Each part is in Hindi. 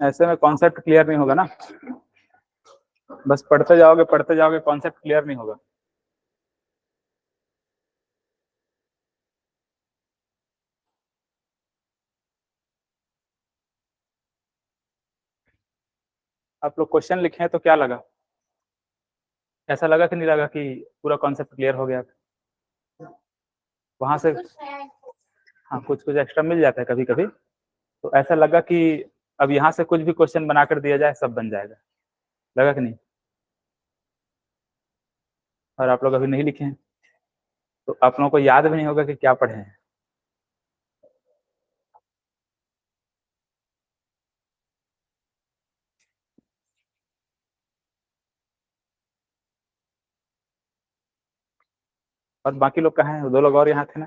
ऐसे में कॉन्सेप्ट क्लियर नहीं होगा ना, बस पढ़ते जाओगे कॉन्सेप्ट क्लियर नहीं होगा। आप लोग क्वेश्चन लिखे हैं तो क्या लगा, ऐसा लगा कि नहीं लगा कि पूरा कॉन्सेप्ट क्लियर हो गया? वहां से हाँ कुछ कुछ एक्स्ट्रा मिल जाता है कभी कभी, तो ऐसा लगा कि अब यहाँ से कुछ भी क्वेश्चन बना कर दिया जाए सब बन जाएगा, लगा कि नहीं? और आप लोग अभी नहीं लिखे हैं तो आप लोगों को याद भी नहीं होगा कि क्या पढ़े हैं। और बाकी लोग कहाँ हैं? 2 लोग और यहाँ थे ना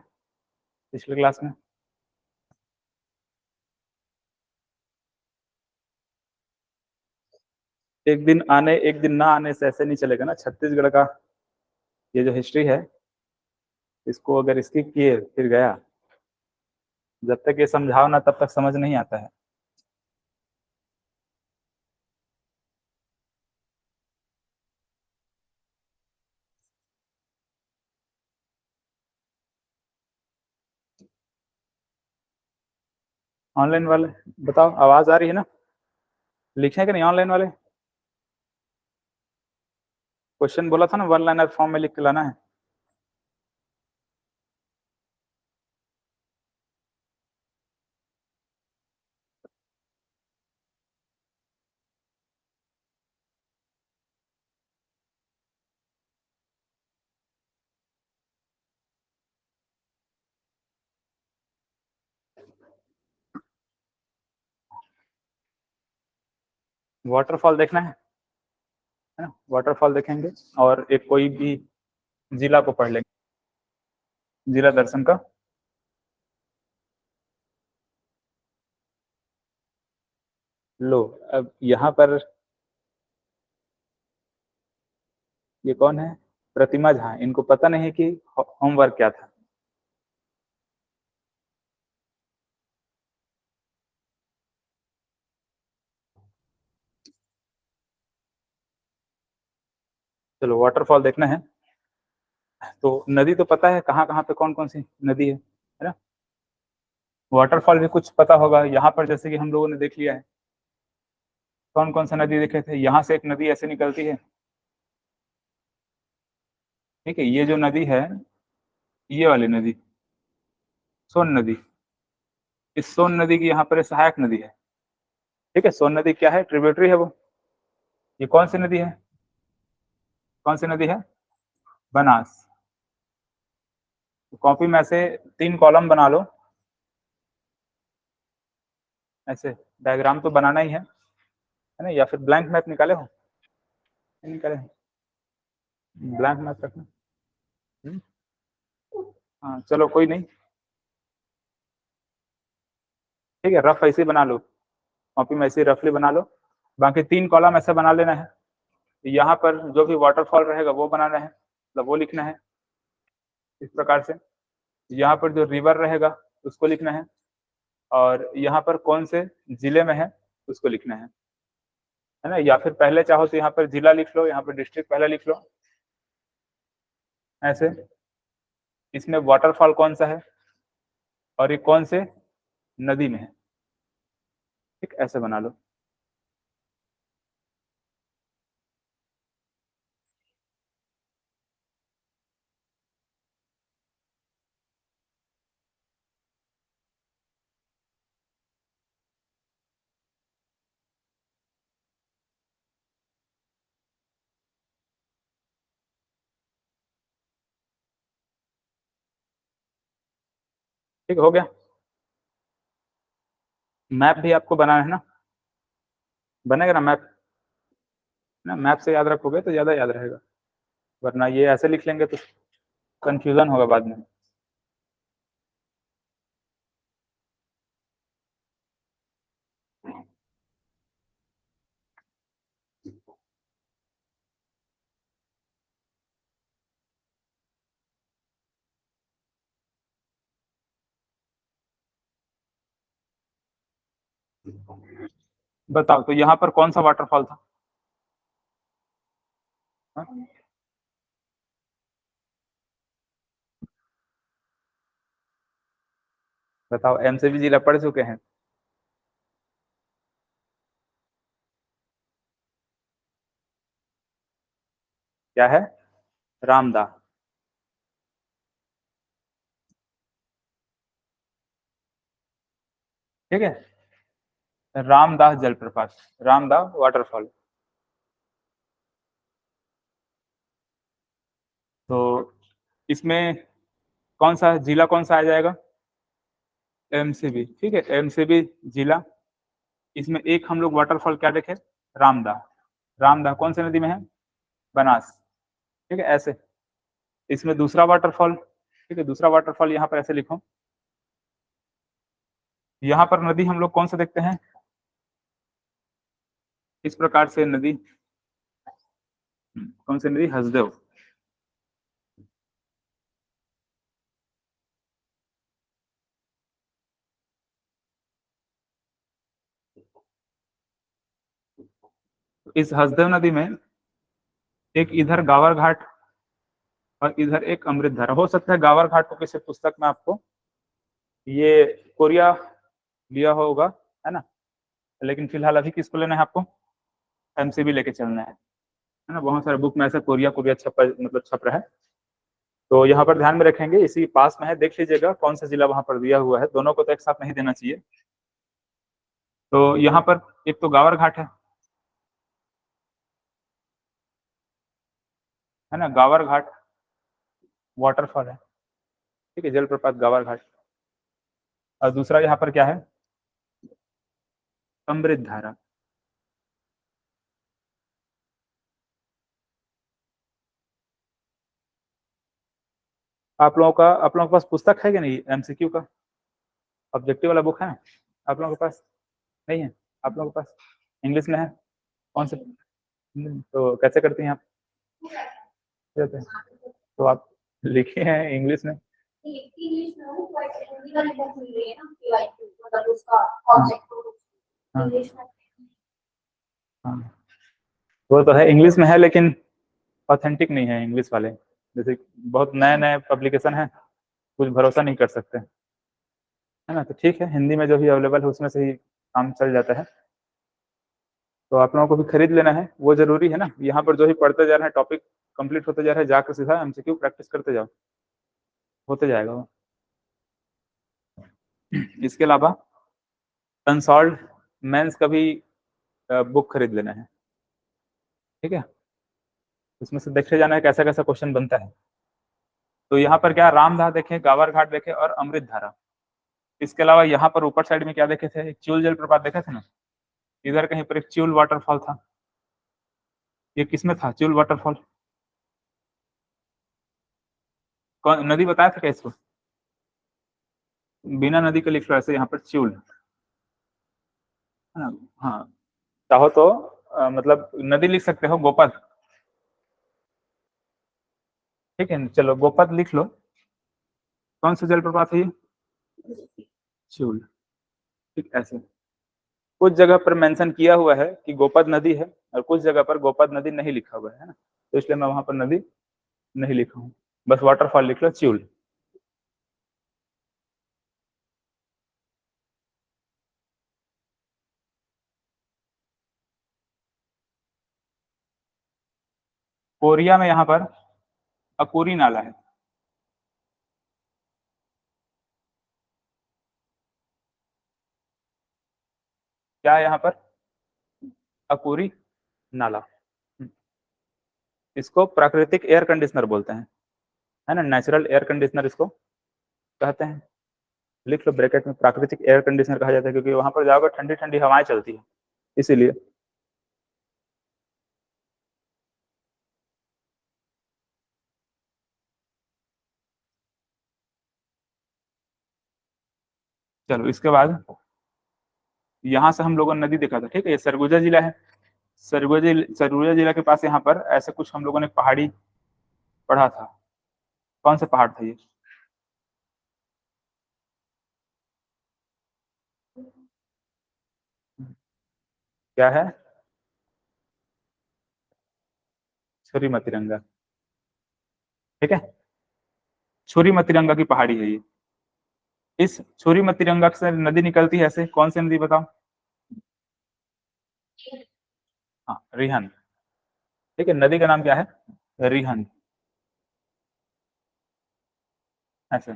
पिछले क्लास में। एक दिन आने एक दिन ना आने से ऐसे नहीं चलेगा ना। छत्तीसगढ़ का ये जो हिस्ट्री है, इसको अगर स्किप किए फिर गया, जब तक ये समझाओ ना तब तक समझ नहीं आता है। ऑनलाइन वाले बताओ, आवाज आ रही है ना? लिखे कि नहीं ऑनलाइन वाले? क्वेश्चन बोला था ना 1 लाइनर फॉर्म में लिख के लाना है। वाटरफॉल देखना है ना? वाटरफॉल देखेंगे और एक कोई भी जिला को पढ़ लेंगे, जिला दर्शन का। लो, अब यहाँ पर ये कौन है? प्रतिमा झा। इनको पता नहीं कि होमवर्क क्या था। चलो वाटरफॉल देखना है तो नदी तो पता है कहाँ कहाँ पे कौन कौन सी नदी है ना? वाटरफॉल भी कुछ पता होगा। यहाँ पर जैसे कि हम लोगों ने देख लिया है कौन कौन सा नदी देखे थे। यहाँ से एक नदी ऐसे निकलती है, ठीक है? ये जो नदी है, ये वाली नदी सोन नदी, इस सोन नदी की यहाँ पर सहायक नदी है, ठीक है? सोन नदी क्या है? ट्रिब्यूटरी है वो। ये कौन सी नदी है? कौन सी नदी है? बनास। तो कॉपी में ऐसे 3 कॉलम बना लो, ऐसे डायग्राम तो बनाना ही है ना? या फिर ब्लैंक मैप निकाले हो? नहीं निकाले? ब्लैंक मैप रखना। हम्म? हाँ चलो कोई नहीं, ठीक है, रफ ऐसे ही बना लो, कॉपी में ऐसे रफली बना लो। बाकी 3 कॉलम ऐसे बना लेना है। यहाँ पर जो भी वाटरफॉल रहेगा वो बनाना है, मतलब वो लिखना है इस प्रकार से। यहाँ पर जो रिवर रहेगा उसको लिखना है, और यहाँ पर कौन से जिले में है उसको लिखना है ना? या फिर पहले चाहो तो यहाँ पर जिला लिख लो, यहाँ पर डिस्ट्रिक्ट पहले लिख लो ऐसे। इसमें वाटरफॉल कौन सा है और ये कौन से नदी में है, ठीक, ऐसे बना लो। ठीक हो गया? मैप भी आपको बनाना है ना? बनेगा ना मैप? ना मैप से याद रखोगे तो ज्यादा याद रहेगा, वरना ये ऐसे लिख लेंगे तो कंफ्यूजन होगा बाद में। बताओ तो यहाँ पर कौन सा वाटरफॉल था? हाँ? बताओ, एमसीबी जिला पढ़ चुके हैं? क्या है? रामदा। ठीक है, रामदास जलप्रपात, रामदास वाटरफॉल। तो इसमें कौन सा जिला कौन सा आ जाएगा? एमसीबी। ठीक है, एमसीबी जिला। इसमें एक हम लोग वाटरफॉल क्या देखे? रामदा। रामदा कौन सी नदी में है? बनास। ठीक है, ऐसे। इसमें दूसरा वाटरफॉल, ठीक है, दूसरा वाटरफॉल यहाँ पर ऐसे लिखो। यहाँ पर नदी हम लोग कौन सा देखते हैं? इस प्रकार से नदी, कौन सी नदी? हसदेव। इस हसदेव नदी में एक इधर गावर घाट और इधर एक अमृत धारा। हो सकता है गावर घाट को किसी पुस्तक में आपको ये कोरिया लिया होगा, है ना, लेकिन फिलहाल अभी किसको लेना है आपको? एमसीबी लेके चलना है ना। बहुत सारे बुक में ऐसा कोरिया कोरिया छप मतलब छप रहा है। तो यहाँ पर ध्यान में रखेंगे, इसी पास में है, देख लीजिएगा कौन सा जिला वहां पर दिया हुआ है, दोनों को तो एक साथ नहीं देना चाहिए। तो यहाँ पर एक तो गावर घाट है ना, गावर घाट वाटरफॉल है। ठीक है, जलप्रपात गावर घाट। और दूसरा यहाँ पर क्या है? अमृत धारा। आप लोगों के पास पुस्तक है कि नहीं एमसीक्यू का? ऑब्जेक्टिव वाला बुक है आप लोगों के पास? नहीं है आप लोगों के पास? इंग्लिश में है? कौन से? तो कैसे करती हैं आप? कहते हैं। तो आप लिखे हैं इंग्लिश में? हाँ हाँ, वो तो है, इंग्लिश में है, लेकिन ऑथेंटिक नहीं है इंग्लिश वाले। जैसे बहुत नए नए पब्लिकेशन है, कुछ भरोसा नहीं कर सकते, है ना। तो ठीक है, हिंदी में जो भी अवेलेबल है उसमें से ही काम चल जाता है। तो आप लोगों को भी खरीद लेना है, वो जरूरी है ना। यहाँ पर जो भी पढ़ते जा रहे हैं, टॉपिक कंप्लीट होते जा रहे हैं, जाकर सीधा एमसीक्यू प्रैक्टिस करते जाओ, होते जाएगा वो। इसके अलावा कंसोल्ड मेंस का भी बुक खरीद लेना है। ठीक है, उसमें से देखे जाना है कैसा कैसा क्वेश्चन बनता है। तो यहाँ पर क्या, रामधार देखे, गावर घाट देखे और अमृत धारा। इसके अलावा यहाँ पर ऊपर साइड में क्या देखे थे? एक च्यूल जलप्रपात देखे थे ना। इधर कहीं पर एक च्यूल वाटरफॉल था। ये किसमें था च्यूल वाटरफॉल? कौन नदी बताया था क्या इसको? बिना नदी के लिख लो ऐसे, यहाँ पर च्यूल, है ना। हाँ, चाहो तो मतलब नदी लिख सकते हो, गोपद। ठीक है, चलो गोपद लिख लो। कौन सा जलप्रपात है ये? च्यूल। ठीक, ऐसे कुछ जगह पर मेंशन किया हुआ है कि गोपद नदी है, और कुछ जगह पर गोपद नदी नहीं लिखा हुआ है ना, तो इसलिए मैं वहां पर नदी नहीं लिखा हूँ। बस वाटरफॉल लिख लो, च्यूल। कोरिया में यहाँ पर अकुरी नाला है। क्या है यहाँ पर? अकुरी नाला। इसको प्राकृतिक एयर कंडीशनर बोलते हैं, है ना, नेचुरल एयर कंडीशनर इसको कहते हैं। लिख लो ब्रैकेट में, प्राकृतिक एयर कंडीशनर कहा जाता है, क्योंकि वहां पर जाओगे ठंडी ठंडी हवाएं चलती है, इसीलिए। चलो इसके बाद यहाँ से हम लोगों ने नदी देखा था, ठीक है, ये सरगुजा जिला है। सरगुजा जिला के पास यहाँ पर ऐसे कुछ हम लोगों ने पहाड़ी पढ़ा था। कौन सा पहाड़ था ये? क्या है? छुरी मतिरंगा। ठीक है, छुरी मतिरंगा की पहाड़ी है ये। इस छुरी मतिरंगा से नदी निकलती है, ऐसे कौन सी नदी बताओ? हाँ, रिहंद। ठीक है, नदी का नाम क्या है? रिहंद। ऐसे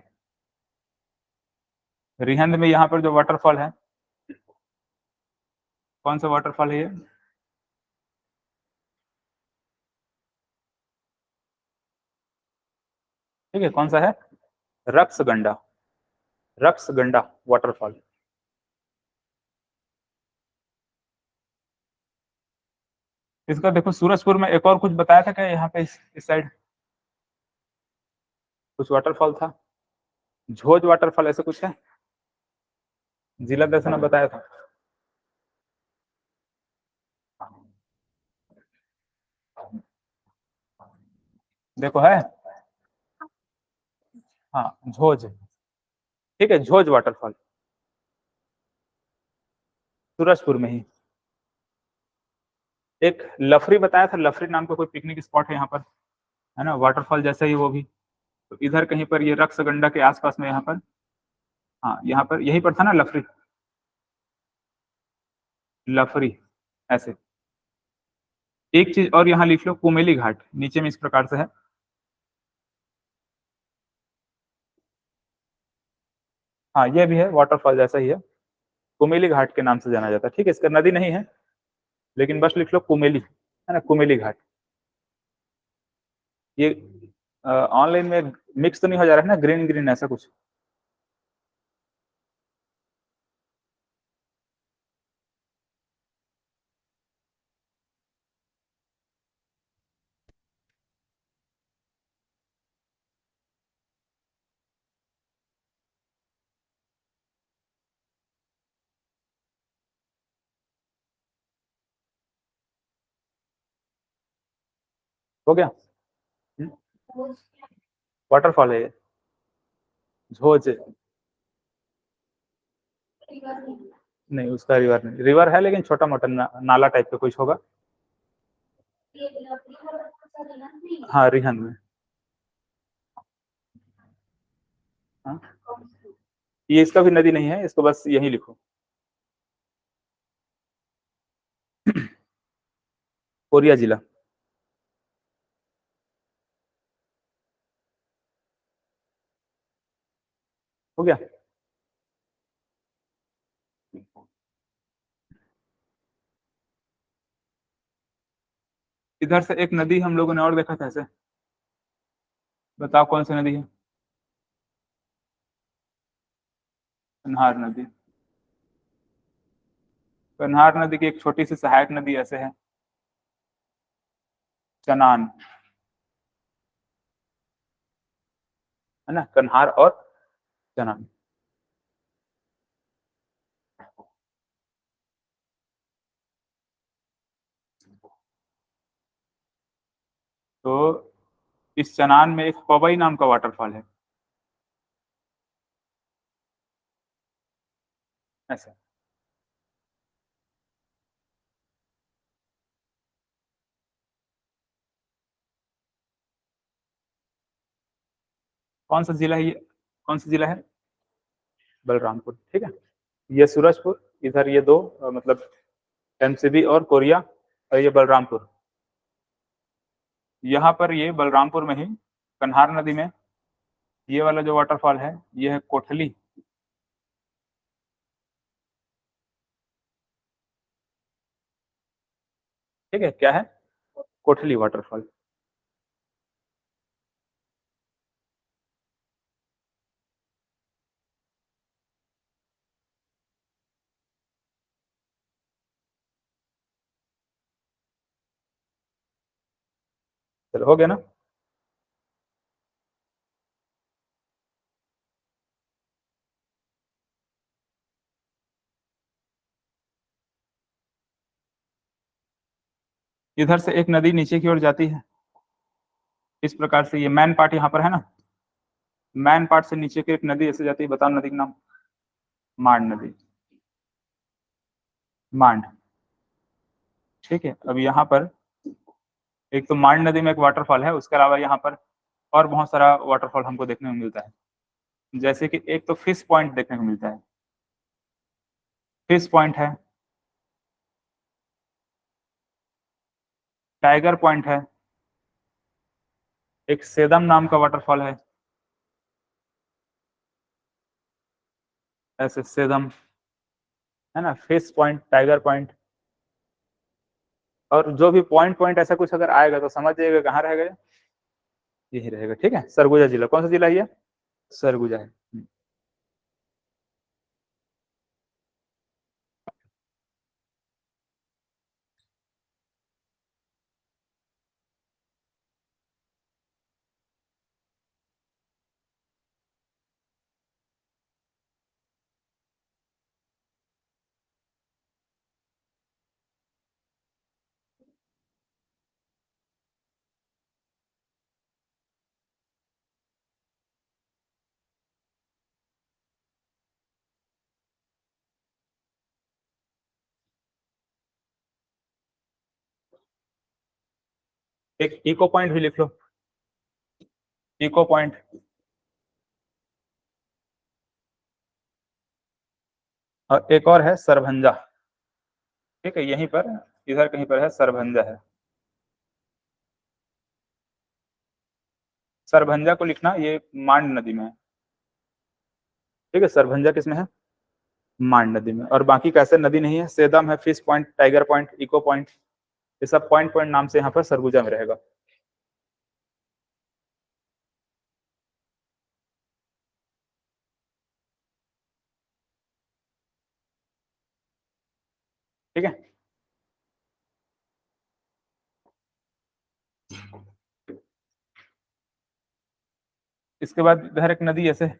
रिहंद में यहाँ पर जो वाटरफॉल है, कौन सा वाटरफॉल है ये? ठीक है, कौन सा है? रक्सगंडा। रक्सगंडा वाटरफॉल। इसका देखो, सूरजपुर में एक और कुछ बताया था क्या यहाँ पे, इस साइड कुछ वाटरफॉल था, झोज वाटरफॉल ऐसा कुछ है, जिला दर्शन ने बताया था। देखो है, हाँ झोज। ठीक है, झोज वाटरफॉल सूरजपुर में ही। एक लफरी बताया था, लफरी नाम का कोई पिकनिक स्पॉट है यहाँ पर, है ना, वाटरफॉल जैसा ही वो भी। तो इधर कहीं पर ये रक्सगंडा के आसपास में यहाँ पर, हाँ यहाँ पर यहीं पर था ना लफरी। लफरी ऐसे। एक चीज और यहाँ लिख लो, कुमेली घाट नीचे में इस प्रकार से है। हाँ ये भी है, वाटरफॉल जैसा ही है, कुमेली घाट के नाम से जाना जाता है। ठीक है, इसका नदी नहीं है, लेकिन बस लिख लो कुमेली, है ना, कुमेली घाट। ये ऑनलाइन में मिक्स तो नहीं हो जा रहा है ना, ग्रीन ग्रीन ऐसा कुछ? हो गया? वाटरफॉल है ये, झोज। नहीं, उसका रिवर नहीं, रिवर है लेकिन छोटा मोटा नाला टाइप का कुछ होगा। हाँ रिहन में। हाँ, ये इसका भी नदी नहीं है, इसको बस यही लिखो। कोरिया जिला। हो गया? इधर से एक नदी हम लोगों ने और देखा था ऐसे, बताओ कौन सी नदी है? कन्हार नदी। कन्हार नदी की एक छोटी सी सहायक नदी ऐसे है, चनान। है ना, कन्हार और चनान। तो इस चनान में एक पवई नाम का वाटरफॉल है, ऐसे। कौन सा जिला है ये? कौन सा जिला है? बलरामपुर। ठीक है, ये सूरजपुर, इधर ये दो मतलब एमसीबी और कोरिया, और ये बलरामपुर। यहाँ पर ये बलरामपुर में ही कन्हार नदी में ये वाला जो वाटरफॉल है, ये है कोठली। ठीक है, क्या है? कोठली वाटरफॉल। चलो, हो गया ना? इधर से एक नदी नीचे की ओर जाती है, इस प्रकार से। ये मैन पार्ट यहाँ पर है ना, मैन पार्ट से नीचे की एक नदी ऐसे जाती है, बताओ नदी का नाम? मांड नदी। मांड। ठीक है, अब यहाँ पर एक तो मांड नदी में एक वाटरफॉल है, उसके अलावा यहाँ पर और बहुत सारा वाटरफॉल हमको देखने को मिलता है। जैसे कि एक तो फिश पॉइंट देखने को मिलता है, फिश पॉइंट है, टाइगर पॉइंट है, एक सेदम नाम का वाटरफॉल है, ऐसे सेदम है ना, फिश पॉइंट, टाइगर पॉइंट। और जो भी पॉइंट पॉइंट ऐसा कुछ अगर आएगा तो समझ जाइएगा कहाँ रहेगा, यही रहेगा। ठीक है, सरगुजा जिला, कौन सा जिला है ये? सरगुजा है। एक इको पॉइंट भी लिख लो, इको पॉइंट। और एक और है सरभंजा। ठीक है, यहीं पर इधर कहीं पर है, सरभंजा है। सरभंजा को लिखना, ये मांड नदी में है। ठीक है, सरभंजा किसमें है? मांड नदी में। और बाकी कैसे नदी नहीं है, सेदम है, fish point, tiger point, echo point, ये सब पॉइंट पॉइंट नाम से यहाँ पर सरगुजा में रहेगा। ठीक है, इसके बाद इधर एक नदी ऐसे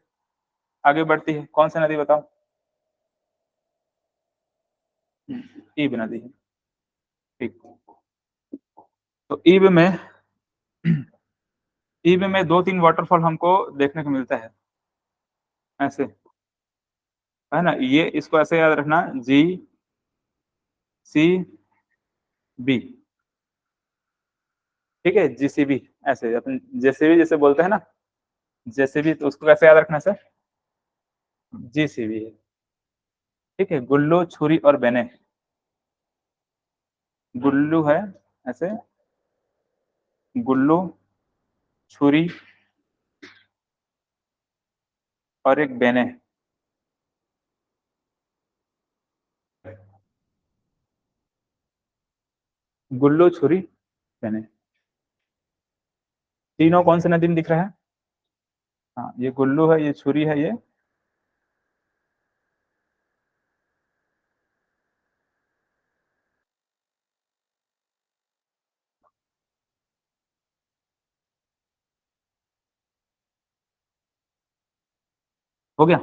आगे बढ़ती है, कौन सी नदी बताओ? ईब नदी है। ठीक, तो ईब में दो तीन वाटरफॉल हमको देखने को मिलता है ऐसे, है ना। ये इसको ऐसे याद रखना, GCB। ठीक है, GCB, ऐसे अपन जेसीबी जैसे बोलते हैं ना, जेसीबी, तो उसको कैसे याद रखना सर? GCB है। ठीक है, गुल्लू, छुरी और बेने। गुल्लू है ऐसे, गुल्लू, छुरी और एक बेने। गुल्लू, छुरी, बेने, तीनों कौन से नदी में दिख रहा है? हाँ, ये गुल्लू है, ये छुरी है, ये हो गया।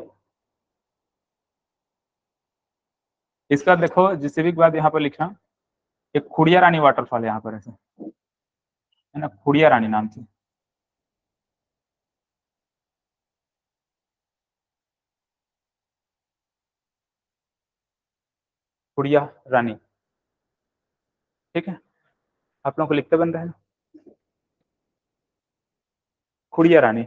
इसका देखो जीसीबी के बाद यहाँ पर लिखना, एक खुड़िया रानी वाटरफॉल है यहाँ पर ऐसे, है ना, खुड़िया रानी नाम से। खुड़िया रानी। ठीक है, आप लोगों को लिखते बन रहे हैं, खुड़िया रानी।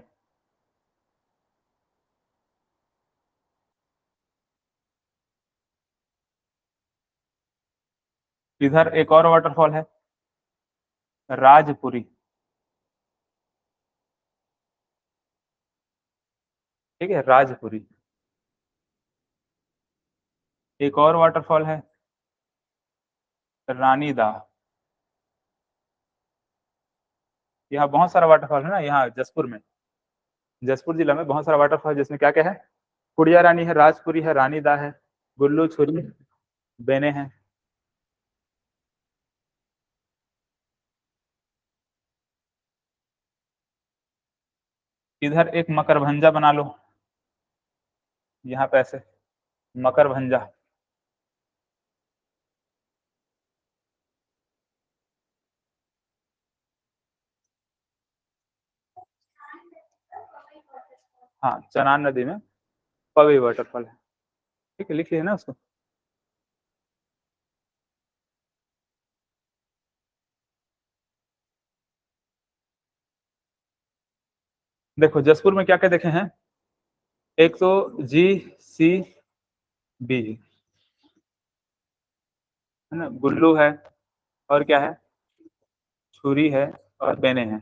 इधर एक और वाटरफॉल है, राजपुरी। ठीक है, राजपुरी। एक और वाटरफॉल है, रानी दा। यहाँ बहुत सारा वाटरफॉल है ना, यहाँ जसपुर में, जसपुर जिला में बहुत सारा वाटरफॉल, जिसमें क्या क्या है? कुड़िया रानी है, राजपुरी है, रानीदा है, गुल्लू, छुरी, बेने हैं। इधर एक मकरभंजा बना लो, यहाँ पे ऐसे, मकरभंजा। हाँ, चनान नदी में पवी वाटरफॉल है। ठीक है, लिख लिया ना उसको। देखो जसपुर में क्या क्या देखे हैं, एक तो GCB है ना, गुल्लू है, और क्या है, छुरी है, और बेने हैं।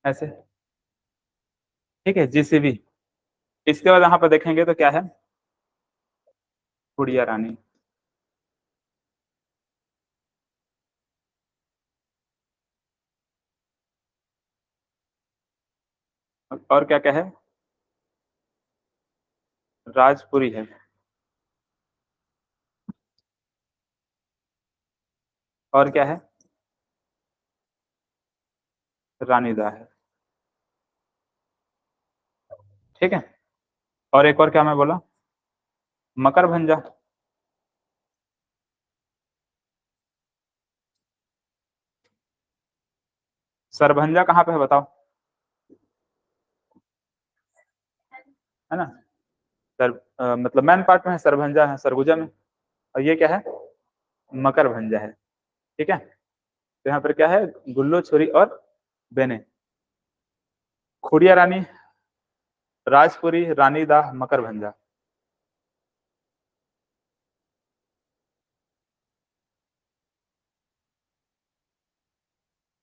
ऐसे ठीक है, GCB। इसके बाद यहाँ पर देखेंगे तो क्या है, गुड़िया रानी। और क्या क्या है, राजपुरी है, और क्या है, रानीदा है। ठीक है, और एक और क्या मैं बोला, मकर भंजा। सरभंजा कहाँ पे है बताओ, है ना, मतलब मैन पार्ट में है, सरभंजा है सरगुजा में, और ये क्या है, मकर भंजा है। ठीक है, तो यहाँ पर क्या है, गुल्लो छुरी और बेने। खुड़िया रानी, राजपुरी, रानीदा, मकर भंजा।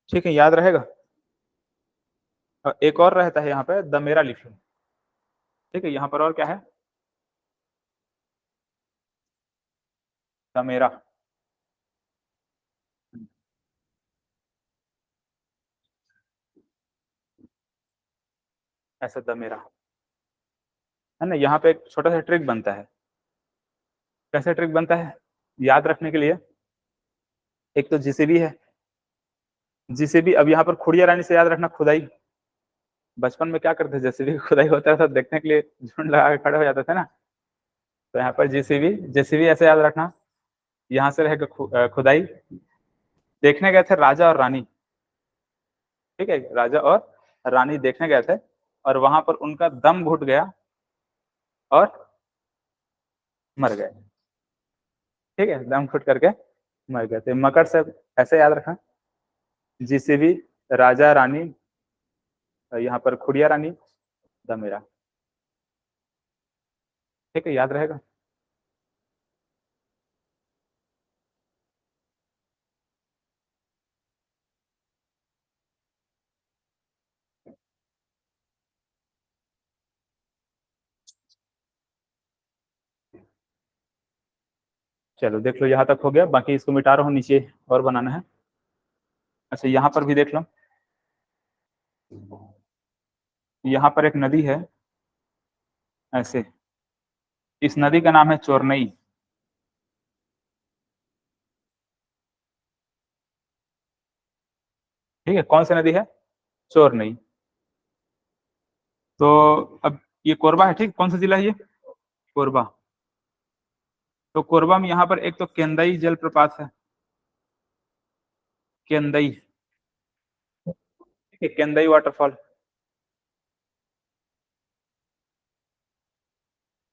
ठीक है, याद रहेगा। और एक और रहता है यहाँ पे, दमेरा लिख लो। ठीक है, यहाँ पर और क्या है, दमेरा। ऐसा दमेरा है ना। यहाँ पे एक छोटा सा ट्रिक बनता है। कैसे ट्रिक बनता है, याद रखने के लिए, एक तो जीसीबी है, जीसीबी। अब यहाँ पर खुड़िया रानी से याद रखना, खुदाई। बचपन में क्या करते थे, जेसीबी की खुदाई होता था, देखने के लिए झुंड लगा के खड़े हो जाते थे ना। तो यहाँ पर जेसीबी, जेसीबी ऐसे याद रखना। यहाँ से रहेगा खुदाई। देखने गए थे राजा और रानी। ठीक है, राजा और रानी देखने गए थे, और वहां पर उनका दम घुट गया और मर गए। ठीक है, दम घुट करके मर गए थे। मकर से ऐसे याद रखना, जीसीबी, राजा रानी, यहाँ पर खुड़िया रानी, दमेरा। ठीक है, याद रहेगा। चलो देख लो, यहाँ तक हो गया, बाकी इसको मिटा रहा हूँ, नीचे और बनाना है। अच्छा, यहाँ पर भी देख लो, यहाँ पर एक नदी है ऐसे, इस नदी का नाम है चोरनई। ठीक है, कौन सी नदी है, चोरनई। तो अब ये कोरबा है, ठीक, कौन सा जिला है ये, कोरबा। तो कोरबा में यहाँ पर एक तो केंदई जलप्रपात है, केंदई। ठीक है, केंदई वाटरफॉल,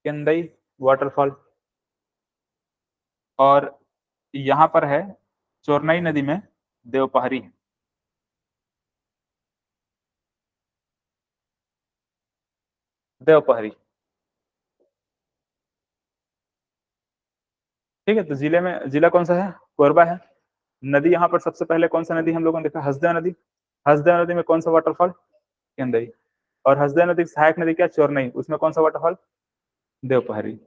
केंदई वाटरफॉल। और यहाँ पर है चोरनई नदी में देवपहरी। देवपहरी। ठीक है, तो जिले में, जिला कौन सा है, कोरबा है। नदी यहाँ पर सबसे पहले कौन सा नदी हम लोगों ने देखा, हसदेव नदी। हसदेव नदी में कौन सा वाटरफॉल, केंदई। और हसदेव नदी की सहायक नदी क्या, चोरनई, उसमें कौन सा वाटरफॉल, देवपहरी।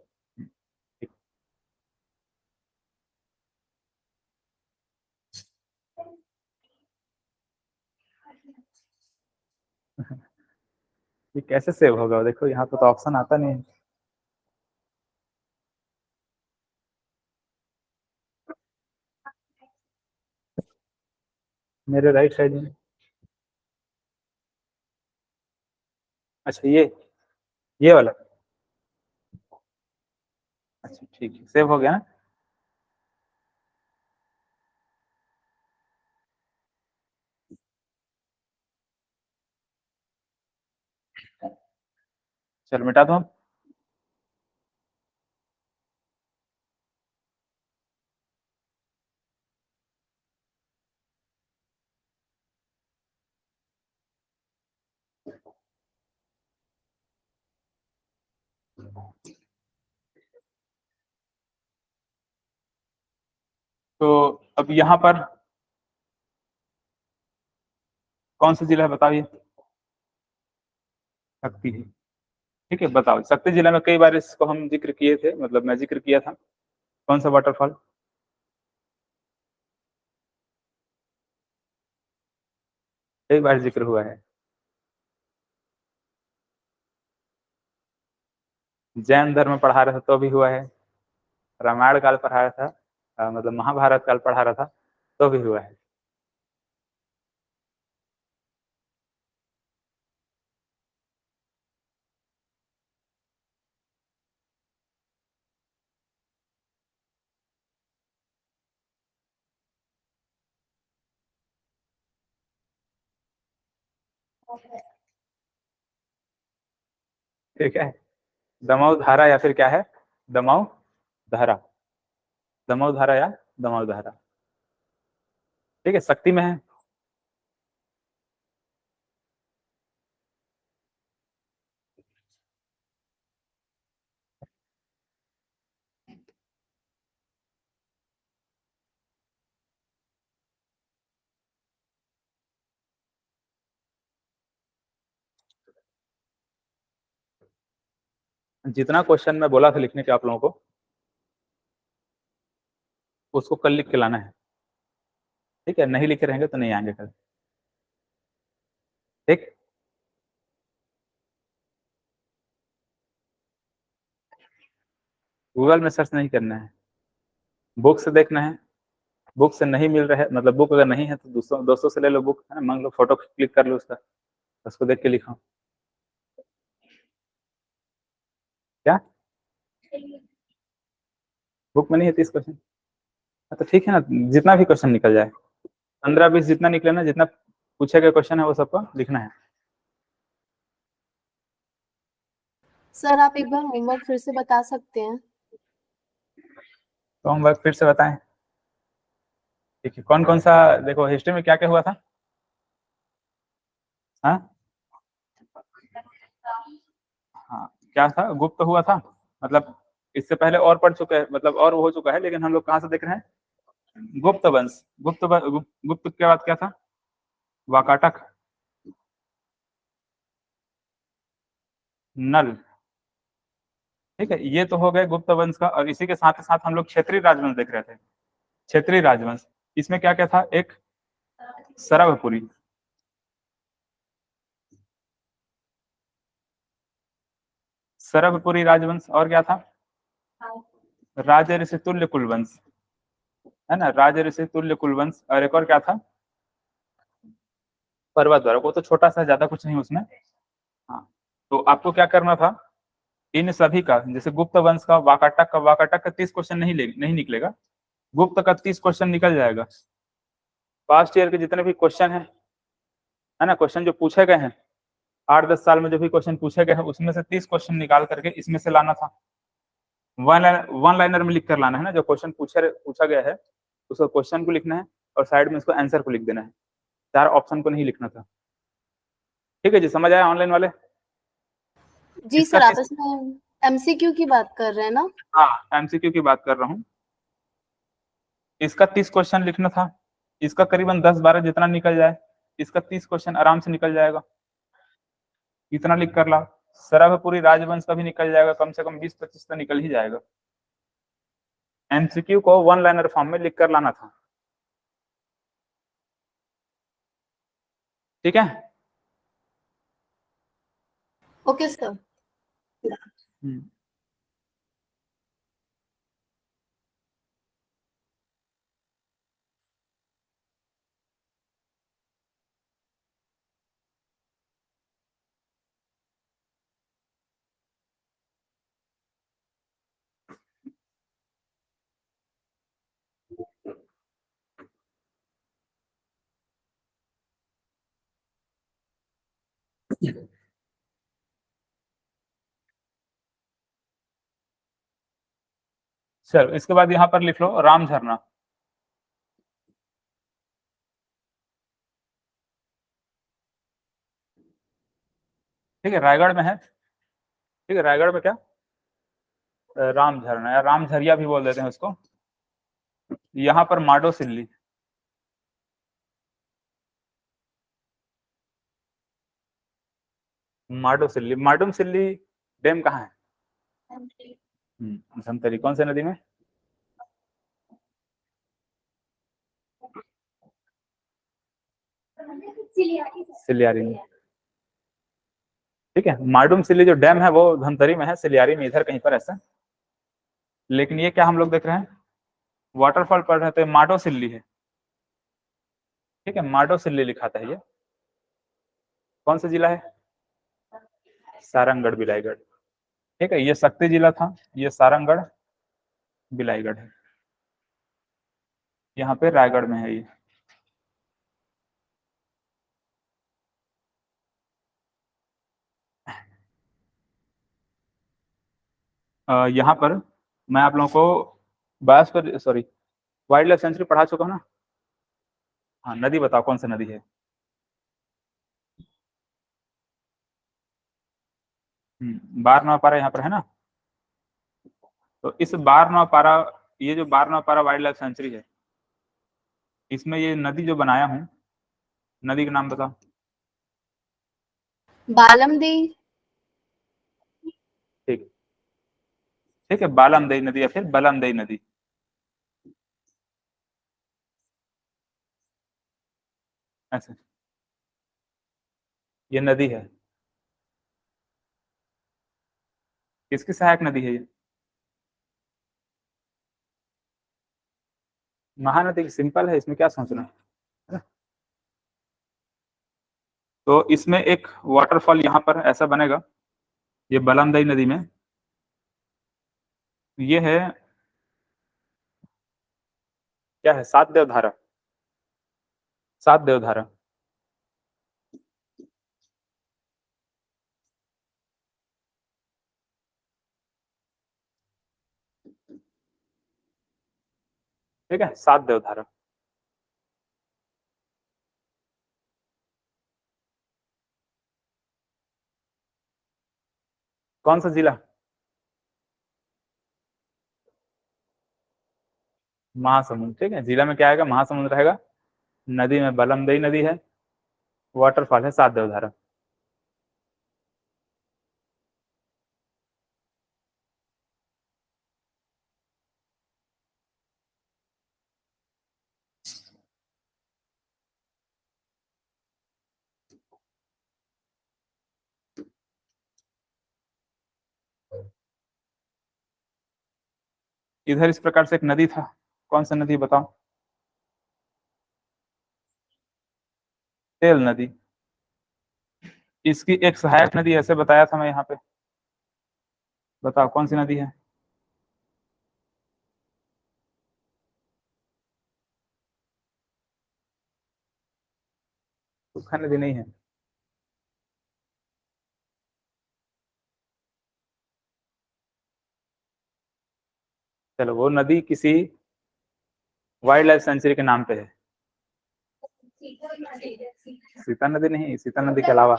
ये कैसे सेव होगा, देखो यहाँ पे तो ऑप्शन आता नहीं है। मेरे राइट साइड में। अच्छा, ये वाला। अच्छा ठीक है, सेव हो गया ना। चल मिटा दो। तो अब यहाँ पर कौन सा जिला है बताइए? शक्ति है। ठीक है, बताओ। शक्ति जिला में कई बार इसको हम जिक्र किए थे, मतलब मैं जिक्र किया था। कौन सा वाटरफॉल? कई बार जिक्र हुआ है। जैन धर्म पढ़ा रहा था तो भी हुआ है, रामायण काल पढ़ा रहा था, मतलब महाभारत काल पढ़ा रहा था तो भी हुआ है। ठीक है, दमाऊ धारा या फिर क्या है? दमाऊ धारा, दमाऊ धारा या दमाऊ धारा। ठीक है, शक्ति में है। जितना क्वेश्चन मैं बोला था लिखने के आप लोगों को, उसको कल लिख के लाना है। ठीक है, नहीं लिखे रहेंगे तो नहीं आएंगे कल। ठीक, गूगल में सर्च नहीं करना है, बुक से देखना है। बुक से नहीं मिल रहा है, मतलब बुक अगर नहीं है तो दोस्तों दोस्तों से ले लो बुक, है ना, मांग लो, फोटो क्लिक कर लो उसका, उसको देख के लिखो। क्या बुक में नहीं है 30 क्वेश्चन? तो ठीक है ना, जितना भी क्वेश्चन निकल जाए, 15-20 जितना निकले ना, जितना पूछे गए क्वेश्चन है वो सबको लिखना है। सर आप एक बार होमवर्क फिर से बता सकते हैं? तो हम वर्क फिर से बताएं। ठीक है, कौन कौन सा, देखो हिस्ट्री में क्या क्या हुआ था? हाँ हाँ, क्या था? गुप्त हुआ था, मतलब इससे पहले और पढ़ चुके हैं, मतलब और हो चुका है, लेकिन हम लोग कहाँ से देख रहे हैं? गुप्त वंश। गुप्त के बाद क्या था? वाकाटक, नल। ठीक है, ये तो हो गए गुप्त वंश का, और इसी के साथ ही साथ हम लोग क्षेत्रीय राजवंश देख रहे थे। क्षेत्रीय राजवंश, इसमें क्या क्या था? एक सरभपुरी, सरभपुरी राजवंश, और क्या था? राज ऋषि तुल्य कुलवंश, है ना, राज ऋषि तुल्य कुलवंश। और एक और क्या था? पर्वत द्वारा, वो तो छोटा सा, ज्यादा कुछ नहीं उसमें। हाँ, तो आपको क्या करना था? इन सभी का, जैसे गुप्त वंश का, वाकाटक का 30 क्वेश्चन नहीं निकलेगा, गुप्त का 30 क्वेश्चन निकल जाएगा। पास्ट ईयर के जितने भी क्वेश्चन है ना, क्वेश्चन जो पूछे गए हैं 8-10 साल में, जो भी क्वेश्चन पूछे गए हैं, उसमें से 30 क्वेश्चन निकाल करके इसमें से लाना था। वन लाइनर में लिख कर लाना है ना, जो क्वेश्चन पूछा गया है उसको, क्वेश्चन को लिखना है, और साइड में उसको आंसर को लिख देना है, 4 ऑप्शन को नहीं लिखना था। ठीक है जी, समझ आया ऑनलाइन वाले? जी इसका सर, आप इसमें एमसीक्यू की बात कर रहे हैं ना? हाँ, एमसीक्यू की बात कर रहा हूँ। इसका 30 क्वेश्चन लिखना था, इसका करीबन 10-12 जितना निकल जाए, इसका 30 क्वेश्चन आराम से निकल जाएगा। इतना लिख कर ला। सरभपुरी राजवंश का भी निकल जाएगा, कम से कम 20-25 तो निकल ही जाएगा। एमसीक्यू को वन लाइनर फॉर्म में लिख कर लाना था। ठीक है। Okay sir. चलो, इसके बाद यहाँ पर लिख लो राम झरना। ठीक है, रायगढ़ में है। ठीक है, रायगढ़ में क्या? राम झरना या राम झरिया भी बोल देते हैं उसको। यहाँ पर माडोसिल्ली, माडोसिल्ली, माडुमसिल्ली डैम कहाँ है? धमतरी, कौन सी नदी में? सिलियारी में। ठीक है, माडुमसिल्ली जो डैम है वो धमतरी में है, सिलियारी में इधर कहीं पर ऐसा। लेकिन ये क्या हम लोग देख रहे हैं, वाटरफॉल पढ़ रहे थे, माडोसिल्ली है। ठीक है, माडोसिल्ली लिखा था ये। कौन सा जिला है? सारंगगढ़ बिलाईगढ़। ठीक है, ये शक्ति जिला था, ये सारंगगढ़ बिलाईगढ़ है, यहाँ पे रायगढ़ में है ये। यहाँ पर मैं आप लोगों को biosphere sorry wild life sanctuary पढ़ा चुका हूँ ना। हाँ, नदी बताओ कौन सी नदी है? बार नौपारा यहाँ पर है ना। तो इस बार नौपारा, ये जो बार नौपारा वाइल्ड लाइफ सेंचुरी है, इसमें ये नदी जो बनाया हूँ, नदी का नाम बताओ। बालमदी। ठीक, ठीक है, बालमदई नदी या फिर बलमदई नदी। ऐसे ये नदी है, किसकी सहायक नदी है ये? महानदी की, सिंपल है, इसमें क्या सोचना है। तो इसमें एक वाटरफॉल यहाँ पर ऐसा बनेगा, ये बलमदई नदी में, ये है क्या है, सात देवधारा, सात देवधारा। ठीक है, सात देवधारा। कौन सा जिला? महासमुंद। ठीक है, जिला में क्या आएगा, महासमुंद रहेगा। नदी में बलमदई नदी है, वाटरफॉल है सात देवधारा। इधर इस प्रकार से एक नदी था, कौन सा नदी बताओ? तेल नदी। इसकी एक सहायक नदी ऐसे बताया था मैं यहाँ पे, बताओ कौन सी नदी है? सूखा नदी नहीं है। चलो, वो नदी किसी वाइल्ड लाइफ सेंचुरी के नाम पे है। सीता नदी नहीं, सीता नदी के अलावा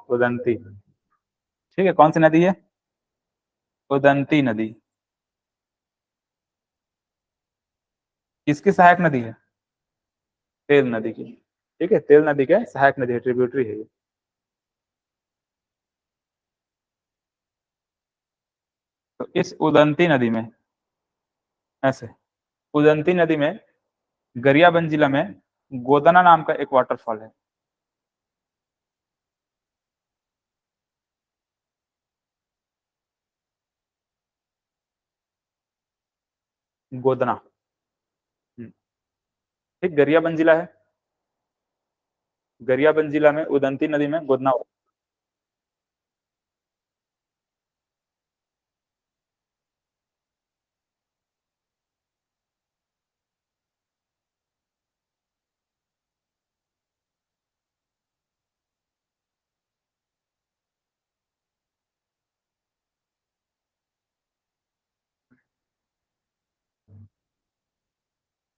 उदंती। ठीक है, कौन सी नदी है? उदंती नदी। किसकी सहायक नदी है? तेल नदी की। ठीक है, तेल नदी के सहायक नदी है, ट्रिब्यूटरी है ये। तो इस उदंती नदी में ऐसे, उदंती नदी में गरियाबंद जिला में गोदना नाम का एक वाटरफॉल है। गोदना। ठीक, गरियाबंद जिला है, गरियाबंद जिला में उदंती नदी में गोदना।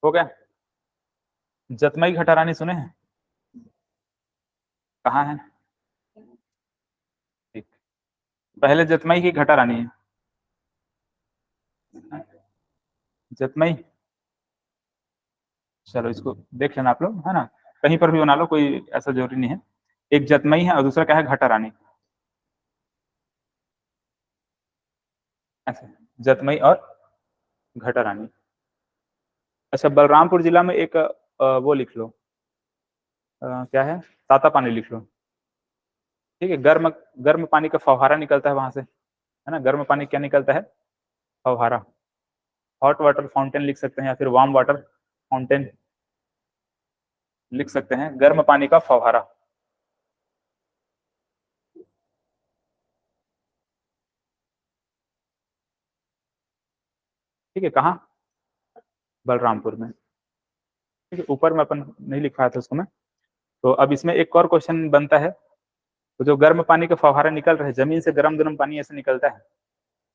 हो गया। जतमई घटारानी सुने हैं? कहाँ है? ठीक, पहले जतमई की घटारानी है। जतमई, चलो इसको देख लेना आप लोग, है ना, कहीं पर भी बना लो, कोई ऐसा जरूरी नहीं है। एक जतमई है और दूसरा क्या है, घटा रानी। ऐसे जतमई और घटा रानी। अच्छा, बलरामपुर जिला में एक वो लिख लो, क्या है, ताता पानी लिख लो। ठीक है, गर्म गर्म पानी का फव्वारा निकलता है वहां से, है ना, गर्म पानी क्या निकलता है, फव्वारा। हॉट वाटर फाउंटेन लिख सकते हैं, या फिर वार्म वाटर फाउंटेन लिख सकते हैं, गर्म पानी का फव्वारा। ठीक है, कहाँ, बलरामपुर में। ठीक है, ऊपर में अपन नहीं लिख पाया था उसको मैं। तो अब इसमें एक और क्वेश्चन बनता है, तो जो गर्म पानी के फव्वारे निकल रहे हैं, जमीन से गर्म गर्म पानी ऐसे निकलता है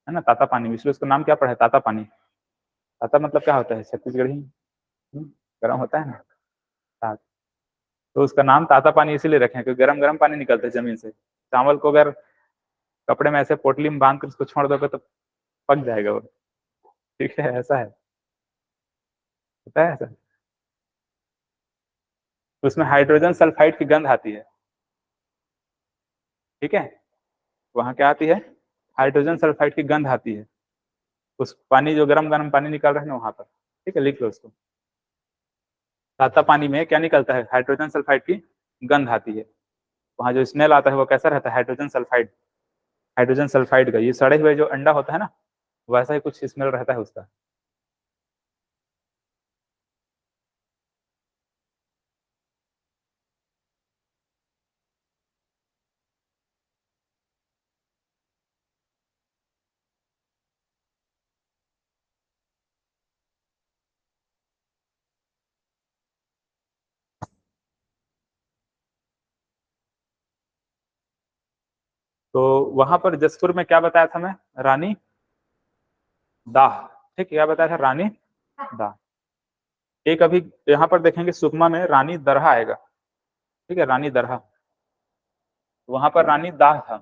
ना, ताता पानी, इसलिए उसका नाम क्या पड़ा है, ताता पानी। ताता मतलब क्या होता है, छत्तीसगढ़ी गर्म होता है ना, ता- तो उसका नाम ताता पानी इसीलिए रखे हैं, क्योंकि गर्म गर्म पानी निकलता है जमीन से। चावल को अगर कपड़े में ऐसे पोटली में बांध कर उसको छोड़ दोगे तो पक जाएगा वो। ठीक है, ऐसा है, पता है ऐसा। तो उसमें हाइड्रोजन सल्फाइड की गंध आती है। ठीक है, वहां क्या आती है, हाइड्रोजन सल्फाइड की गंध आती है, उस पानी, जो गर्म गर्म पानी निकल रहा है ना वहां पर। ठीक है, लिख लो उसको। ताता पानी में क्या निकलता है, हाइड्रोजन सल्फाइड की गंध आती है। वहां जो स्मेल आता है वो कैसा रहता है, हाइड्रोजन सल्फाइड, हाइड्रोजन सल्फाइड का, ये सड़े हुए जो अंडा होता है ना, वैसा ही कुछ स्मेल रहता है उसका। तो वहां पर जसपुर में क्या बताया था मैं, रानी दाह। ठीक है, क्या बताया था, रानी दाह। एक अभी यहाँ पर देखेंगे सुकमा में रानी दरहा आएगा। ठीक है, रानी दरहा, वहां पर रानी दाह था।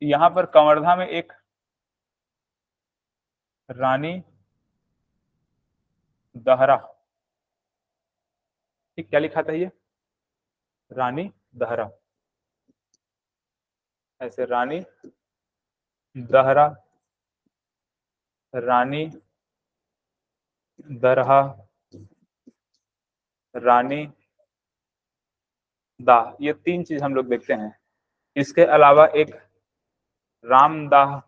यहाँ पर कंवर्धा में एक रानी दहरा। ठीक, क्या लिखा था ये, रानी दहरा, ऐसे रानी दहरा, रानी दरहा, रानी दाह, ये तीन चीज हम लोग देखते हैं। इसके अलावा एक रामदाह,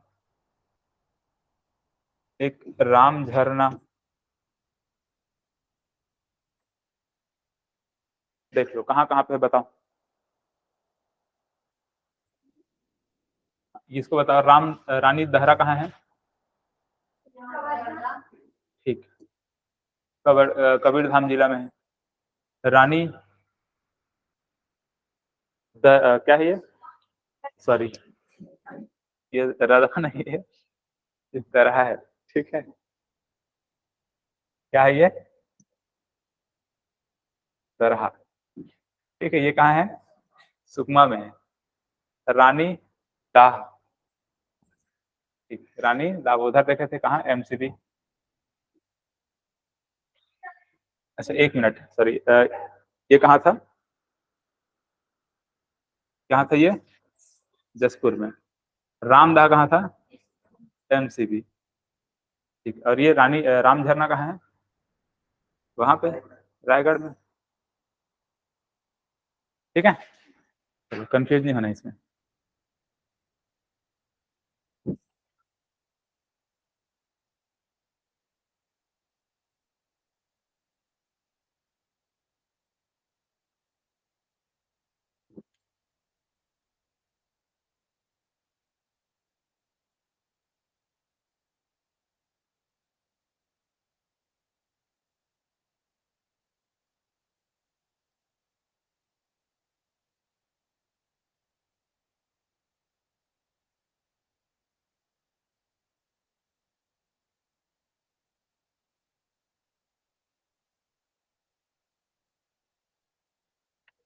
एक राम झरना, देख लो कहाँ कहाँ पे बताओ, इसको बताओ, राम रानी दहरा कहाँ है। ठीक, कबीर धाम जिला में है। रानी क्या है ये, सॉरी, ये राधा नहीं है, इस तरह है। ठीक है, क्या है ये, तरह। ठीक है, ये कहाँ है, सुकमा में है, रानी दाह। ठीक, रानी दाह उधर देखे थे कहाँ, एमसीबी। अच्छा, एक मिनट, सॉरी, ये कहाँ था, कहाँ था ये, जसपुर में। रामदाह कहाँ था, एमसीबी। ठीक, और ये रानी राम झरना कहाँ है, वहां पे, रायगढ़ में। ठीक है, चलो कंफ्यूज नहीं होना इसमें।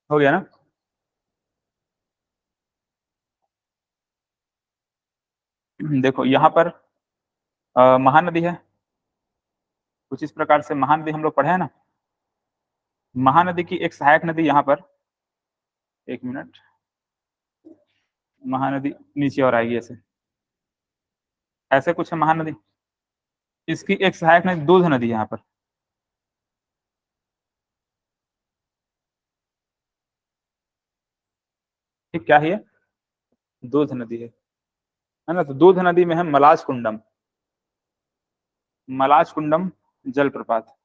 हो गया ना। देखो यहाँ पर महानदी है, कुछ इस प्रकार से महानदी हम लोग पढ़े हैं ना। महानदी की एक सहायक नदी यहाँ पर, 1 मिनट, महानदी नीचे और आएगी ऐसे, ऐसे कुछ है महानदी। इसकी एक सहायक नदी दूध नदी यहाँ पर, ठीक, क्या है ये? दूध नदी है ना। तो दूध नदी में है मलाज कुंडम, मलाज कुंडम जलप्रपात,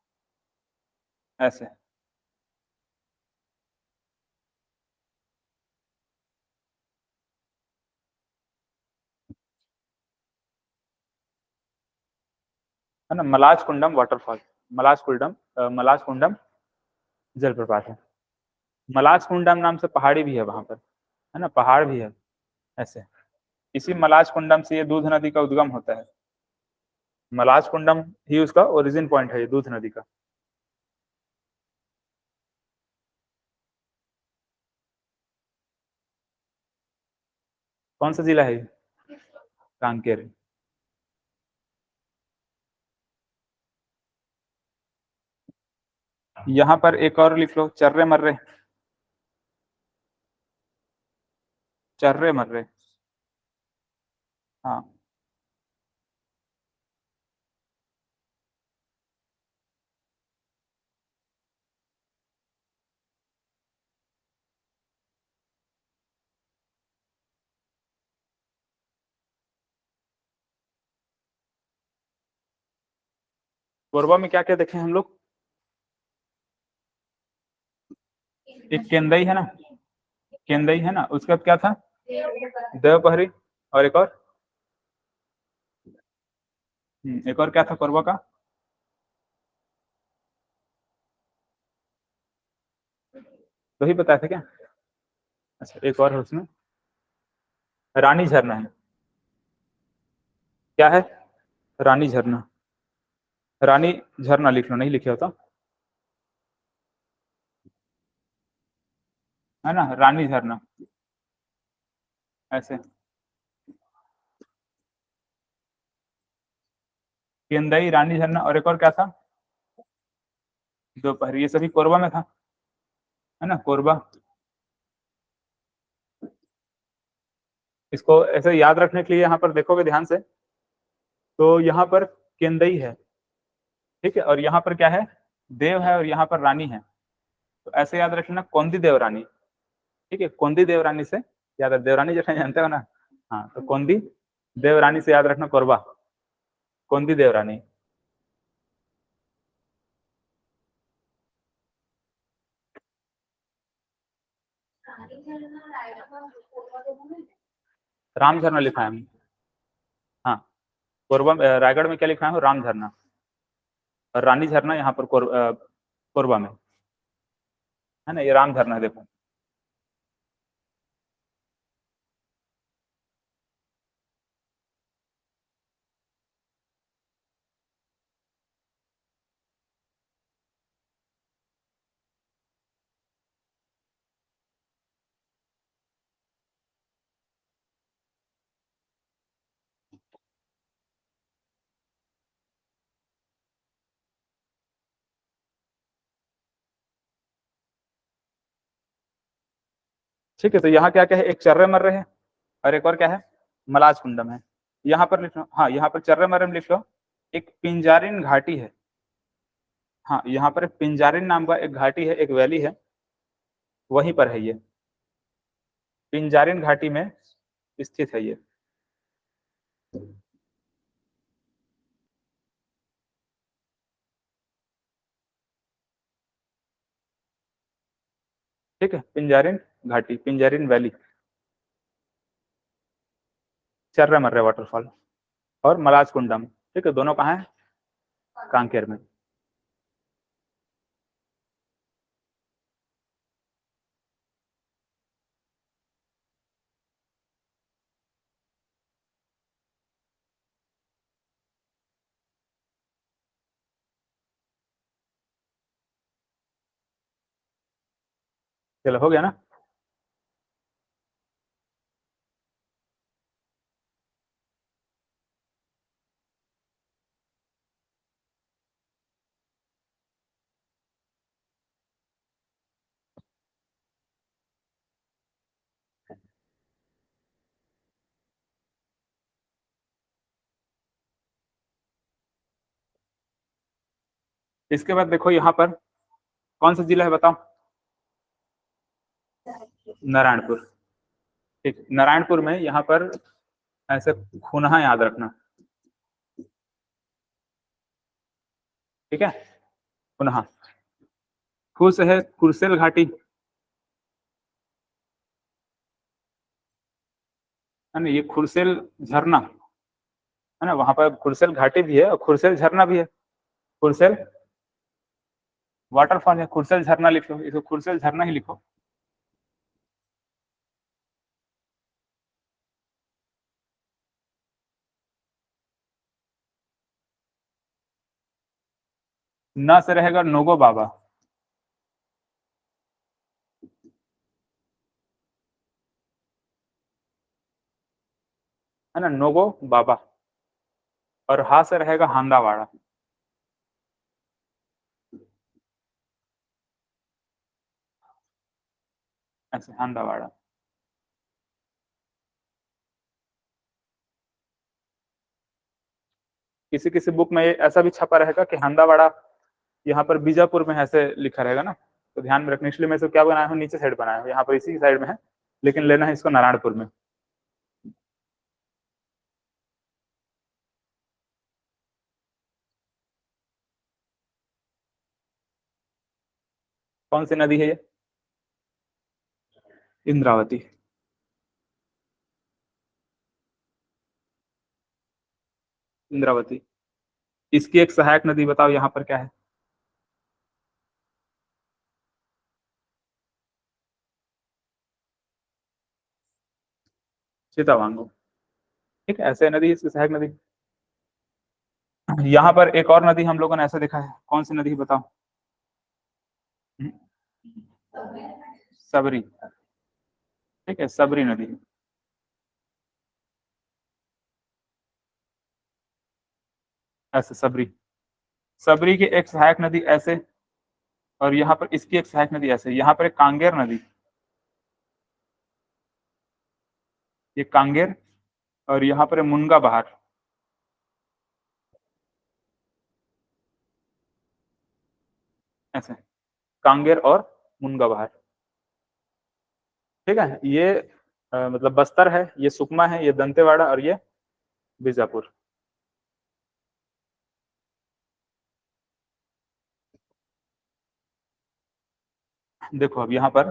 ऐसे। है ना, मलाज कुंडम वाटरफॉल, मलाज कुंडम, मलाज कुंडम जलप्रपात है। मलाज कुंडम नाम से पहाड़ी भी है वहां पर, है ना, पहाड़ भी है ऐसे। इसी मलाज कुंडम से ये दूध नदी का उद्गम होता है। मलाज कुंडम ही उसका ओरिजिन पॉइंट है, ये दूध नदी का। कौन सा जिला है ये? कांकेर। यहाँ पर एक और लिख लो, चर्रे मर्रे, चर्रे मर्रे, हाँ। कोरबा में क्या क्या देखे हम लोग? एक केंदई है ना, केंदई है ना, उसके बाद क्या था? देवपहरी, और एक और, एक और क्या था कोरबा का? तो ही बताया था क्या? अच्छा, एक और है उसमें, रानी झरना है। क्या है? रानी झरना, रानी झरना लिख लो, नहीं लिखे हो तो, है ना, रानी झरना ऐसे। केंदई, रानी झरना, और एक और क्या था? दोपहर, ये सभी कोरबा में था, है ना, कोरबा। इसको ऐसे याद रखने के लिए यहाँ पर देखोगे ध्यान से, तो यहाँ पर केंदई है, ठीक है, और यहाँ पर क्या है? देव है, और यहाँ पर रानी है। तो ऐसे याद रख लेना, कौंदी देवरानी, ठीक है, कौंदी देवरानी से याद है, देवरानी जैसा जानते हो ना, हाँ, तो कौंदी देवरानी से याद रखना कोरबा, कौंदी देवरानी। राम झरना लिखा है हमने, हाँ। कोरबा रायगढ़ में क्या लिखा है? राम झरना, और रानी झरना यहाँ पर कोरबा में, है ना, ये राम झरना है, देखो। ठीक है, तो यहाँ क्या क्या है? एक चर्रे मर्रे है, और एक और क्या है? मलाज कुंडम है। यहाँ पर लिख लो, हाँ, यहाँ पर चर्रे मर्रे में लिख लो, एक पिंजारिन घाटी है, हाँ, यहाँ पर एक पिंजारिन नाम का एक घाटी है, एक वैली है, वहीं पर है ये, पिंजारिन घाटी में स्थित है ये। ठीक है, पिंजारिन घाटी, पिंजारिन वैली, चर्रा मर्रे वाटरफॉल, और मलाज कुंडम, ठीक है, दोनों कहाँ है? कांकेर में। चलो, हो गया ना? इसके बाद देखो यहाँ पर कौन सा जिला है बताओ? नारायणपुर। ठीक, नारायणपुर में यहाँ पर ऐसे खुनहा याद रखना, ठीक है? खुनहा। खुश है कुर्सेल घाटी, है ना, ये खुरसेल झरना है ना, वहां पर खुरसेल घाटी भी है और खुरसेल झरना भी है। खुरसेल वाटरफॉल है, खुरसेल झरना लिखो, इसको खुरसेल झरना ही लिखो। न से रहेगा नोगो बाबा, है ना, नोगो बाबा। और हा से रहेगा हांदावाड़ा, ऐसे हांदावाड़ा। किसी किसी बुक में ऐसा भी छपा रहेगा कि हांदावाड़ा यहाँ पर बीजापुर में ऐसे लिखा रहेगा ना, तो ध्यान में रखने, इसलिए मैं इसको क्या बनाया हूँ, नीचे साइड बनाया हूँ, यहाँ पर इसी साइड में है, लेकिन लेना है इसको नारायणपुर में। कौन सी नदी है ये? इंद्रावती। इंद्रावती। इसकी एक सहायक नदी बताओ यहाँ पर क्या है? चितावांगो। ठीक है, ऐसे नदी इसकी सहायक नदी। यहाँ पर एक और नदी हम लोगों ने ऐसा देखा है, कौन सी नदी बताओ? सबरी। ठीक है, सबरी नदी। ऐसे सबरी, सबरी की एक सहायक नदी ऐसे, और यहाँ पर इसकी एक सहायक नदी ऐसे, यहाँ पर एक कांगेर नदी, ये कांगेर, और यहाँ पर मुनगा बहार, ऐसे कांगेर और मुनगा बहार। ठीक है, ये मतलब बस्तर है, ये सुकमा है, ये दंतेवाड़ा, और ये बीजापुर। देखो अब यहाँ पर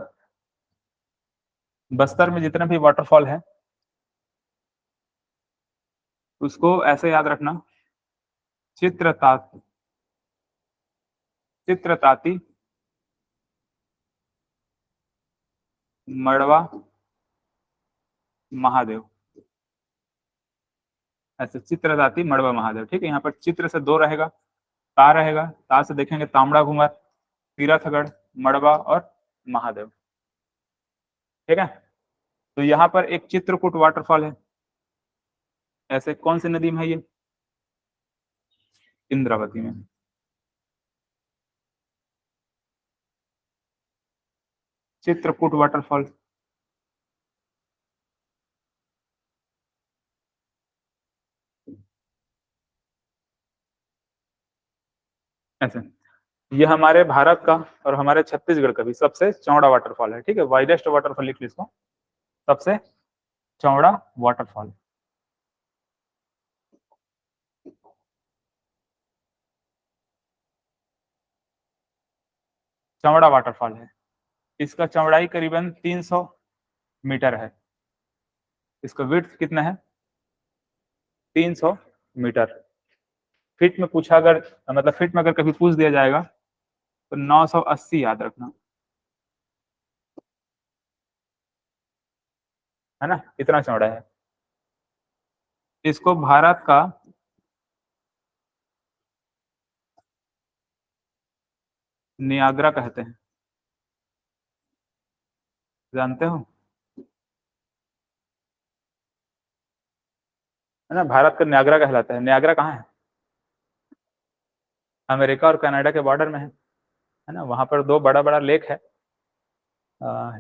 बस्तर में जितने भी वाटरफॉल है उसको ऐसे याद रखना, चित्रतात, चित्रताती, मड़वा, महादेव। ऐसे चित्रदाती, मड़वा, महादेव। ठीक है, यहाँ पर चित्र से दो रहेगा, ता रहेगा, ता से देखेंगे तामड़ा घुमर, तीरथगढ़, मड़वा और महादेव। ठीक है, तो यहाँ पर एक चित्रकूट वाटरफॉल है, ऐसे कौन सी नदी में है ये? इंद्रावती में। चित्रकूट वाटरफॉल। ऐसे ये हमारे भारत का और हमारे छत्तीसगढ़ का भी सबसे चौड़ा वाटरफॉल है। ठीक है, वाइडेस्ट वाटरफॉल लिख लो इसको, सबसे चौड़ा वाटरफॉल। चौड़ा वाटरफॉल है, इसका चौड़ाई करीबन 300 मीटर है। इसका विड्थ कितना है? 300 मीटर। फीट में पूछा अगर, मतलब फीट में अगर कभी पूछ दिया जाएगा तो 980 याद रखना, है ना, इतना चौड़ा है। इसको भारत का नियाग्रा कहते हैं, जानते हो? है ना, भारत का नियाग्रा कहलाता है। नियाग्रा कहाँ है? अमेरिका और कनाडा के बॉर्डर में है ना, वहां पर दो बड़ा बड़ा लेक है।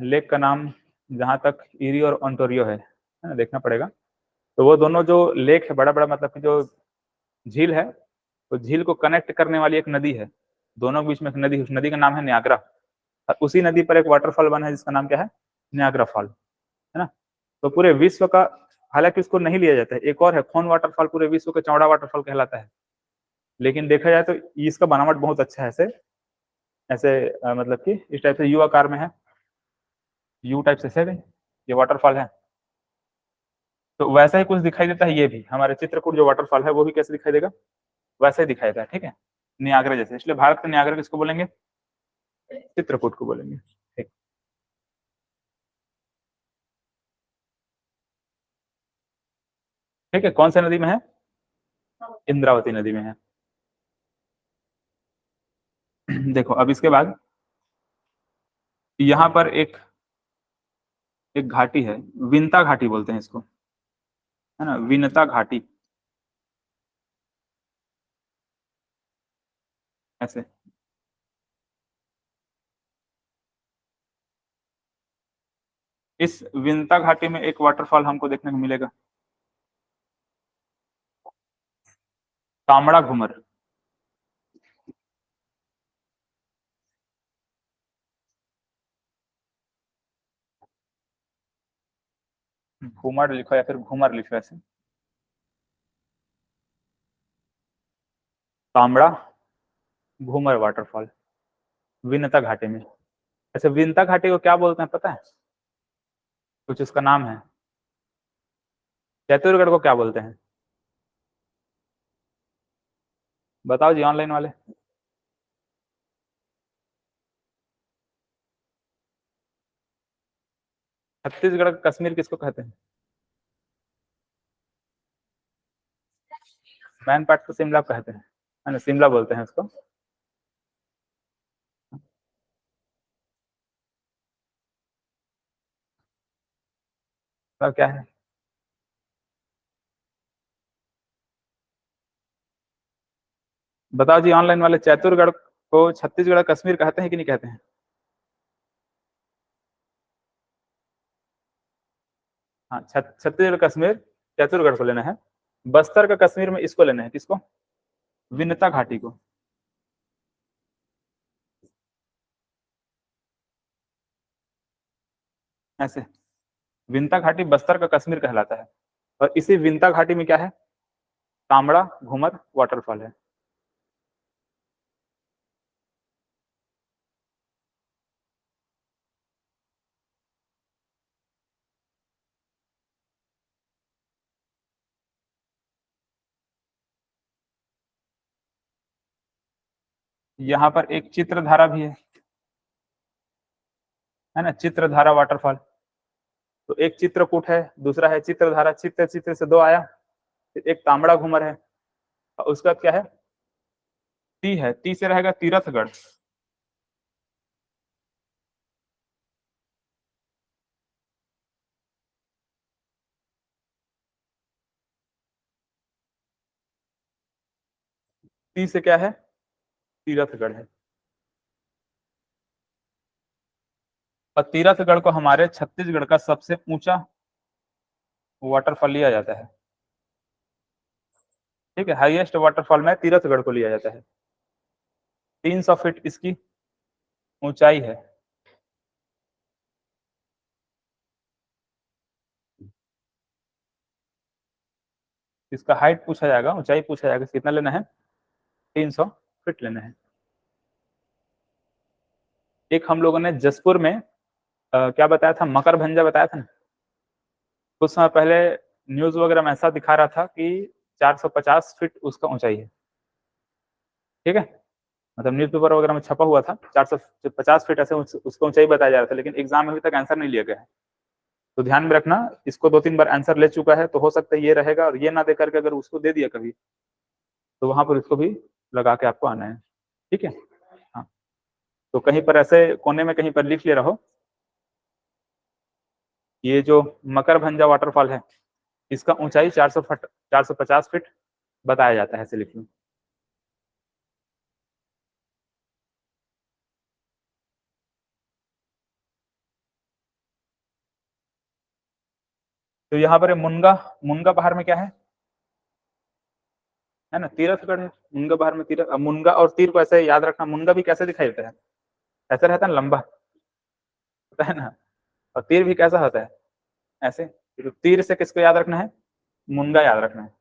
लेक का नाम जहां तक इरी और ऑन्टोरियो है ना, देखना पड़ेगा। तो वो दोनों जो लेक है, बड़ा बड़ा मतलब कि जो झील है, तो झील को कनेक्ट करने वाली एक नदी है दोनों के बीच में एक नदी, उस नदी का नाम है नियाग्रा, और उसी नदी पर एक वाटरफॉल बना है जिसका नाम क्या है, नियाग्रा फॉल, है ना। तो पूरे विश्व का, हालांकि उसको नहीं लिया जाता है, एक और है खोन वाटरफॉल, पूरे विश्व का चौड़ा वाटरफॉल कहलाता है, लेकिन देखा जाए तो इसका बनावट बहुत अच्छा है, ऐसे ऐसे मतलब कि इस टाइप से यू आकार में है, यू टाइप से ये वाटरफॉल है। तो वैसा ही कुछ दिखाई देता है ये भी, हमारे चित्रकूट जो वाटरफॉल है वो भी कैसे दिखाई देगा, वैसे ही दिखाई देता है, ठीक है, नियाग्रा जैसे, इसलिए भारत का नियाग्रा किसको बोलेंगे, चित्रकूट को बोलेंगे, ठीक। ठीक है, कौन सा नदी में है, इंद्रावती नदी में है। देखो अब इसके बाद यहाँ पर एक एक घाटी है, विनता घाटी बोलते हैं इसको, है ना, विनता घाटी, ऐसे। इस विनता घाटी में एक वाटरफॉल हमको देखने को मिलेगा, कामड़ा घूमर। घूमर लिखो या फिर घूमर लिखो, ऐसे, कामड़ा घूमर वाटरफॉल, विनता घाटी में। अच्छा, विनता घाटी को क्या बोलते हैं पता है, कुछ उसका नाम है, चैतुरगढ़ को क्या बोलते हैं, बताओ जी ऑनलाइन वाले। छत्तीसगढ़ का कश्मीर किसको कहते हैं, मैन पार्ट को शिमला कहते हैं, है ना, शिमला बोलते हैं उसको। तो क्या है, बताओ जी ऑनलाइन वाले, चैतुरगढ़ को छत्तीसगढ़ कश्मीर कहते हैं कि नहीं कहते हैं। हाँ, छत्तीसगढ़ कश्मीर चैतुरगढ़ को लेना है, बस्तर का कश्मीर में इसको लेना है, किसको, विनता घाटी को, ऐसे। विनता घाटी बस्तर का कश्मीर कहलाता है, और इसी विनता घाटी में क्या है, कामड़ा घूमर वाटरफॉल है। यहाँ पर एक चित्रधारा भी है ना, चित्रधारा वाटरफॉल। तो एक चित्रकूट है, दूसरा है चित्रधारा, चित्र चित्र से दो आया, फिर एक तांबड़ा घूमर है, और उसका क्या है, ती है, ती से रहेगा तीरथगढ़, ती से क्या है, तीरथगढ़ है, और तीरथगढ़ को हमारे छत्तीसगढ़ का सबसे ऊंचा वाटरफॉल लिया जाता है, ठीक है, हाईएस्ट वाटरफॉल में तीरथगढ़ को लिया जाता है, 300 फीट इसकी ऊंचाई है। इसका हाइट पूछा जाएगा, ऊंचाई पूछा जाएगा, कितना लेना है, 300 फीट लेना है। एक हम लोगों ने जसपुर में क्या बताया था, मकरभंजा बताया था ना, कुछ समय पहले न्यूज वगैरह में ऐसा दिखा रहा था कि 450 फीट उसका ऊंचाई है, ठीक है, मतलब न्यूज़पेपर वगैरह में छपा हुआ था, 450 फीट ऐसे उसका ऊंचाई बताया जा रहा था, लेकिन एग्जाम में अभी तक आंसर नहीं लिया गया है। तो ध्यान में रखना, इसको 2-3 बार आंसर ले चुका है, तो हो सकता है ये रहेगा, और ये ना दे करके अगर उसको दे दिया कभी, तो वहां पर इसको भी लगा के आपको आना है, ठीक है। हाँ, तो कहीं पर ऐसे कोने में कहीं पर लिख ले रहो, ये जो मकरभंजा वाटरफॉल है, इसका ऊंचाई 450 फीट बताया जाता है, ऐसे लिख लो। तो यहाँ पर मुनगा, मुनगा पहाड़ में क्या है, है ना, तीरथगढ़ है, मुनगा बहार में तीरथ। अब मुनगा और तीर को ऐसे याद रखना, मुनगा भी कैसे दिखाई देता है, ऐसा रहता है लंबा, होता है ना, और तीर भी कैसा होता है, ऐसे। तो तीर से किसको याद रखना है, मुनगा याद रखना है,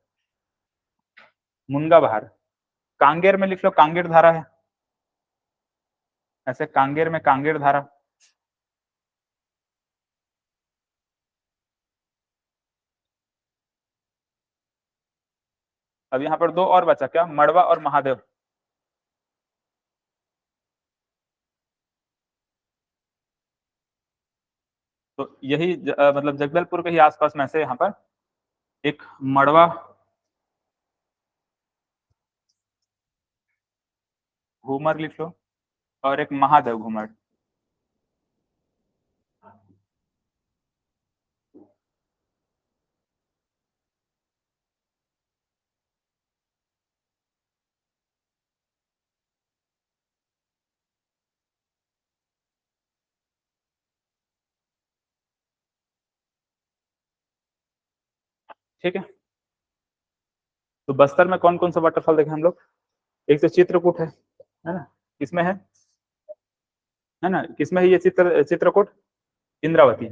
मुनगा बहार। कांगेर में लिख लो कांगेर धारा है, ऐसे कांगेर में कांगेर धारा। अब यहाँ पर दो और बचा, क्या, मड़वा और महादेव। तो यही मतलब जगदलपुर के ही आसपास में से यहाँ पर एक मड़वा घूमर लिख लो और एक महादेव घूमर। ठीक है, तो बस्तर में कौन कौन सा वाटरफॉल देखे हम लोग, एक तो चित्रकूट है ना, किसमें है ना, किसमें है ये चित्रकूट, इंद्रावती।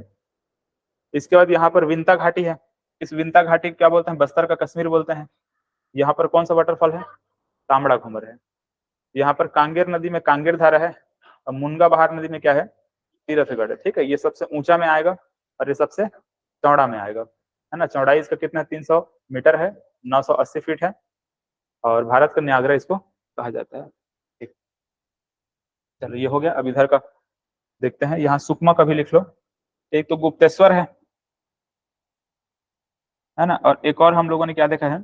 इसके बाद यहाँ पर विंता घाटी है, इस विंता घाटी क्या बोलते हैं, बस्तर का कश्मीर बोलते हैं। यहाँ पर कौन सा वाटरफॉल है, तांबड़ा घूमर है। यहाँ पर कांगेर नदी में कांगेर धारा है, और मुनगा बहार नदी में क्या है, तीरथगढ़ है। ठीक है, ये सबसे ऊंचा में आएगा और ये सबसे चौड़ा में आएगा, है ना। चौड़ाई इसका कितना है, 300 मीटर है, 980 फीट है, और भारत का न्यागरा इसको कहा जाता है। ठीक, चलो ये हो गया। अब इधर का देखते हैं, यहाँ सुकमा का भी लिख लो। एक तो गुप्तेश्वर है ना, और एक और हम लोगों ने क्या देखा है,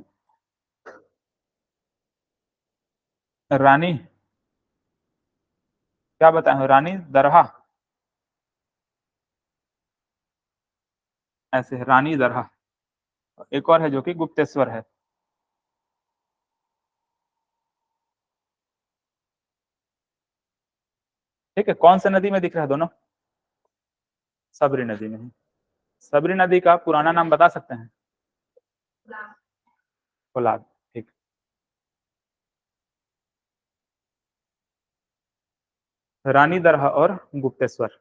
रानी, क्या बताए, रानी दरहा, ऐसे रानी दरहा। एक और है जो कि गुप्तेश्वर है। ठीक है, कौन सा नदी में दिख रहा है दोनों, सबरी नदी में। सबरी नदी का पुराना नाम बता सकते हैं, कोलाब। ठीक, रानी दरहा और गुप्तेश्वर।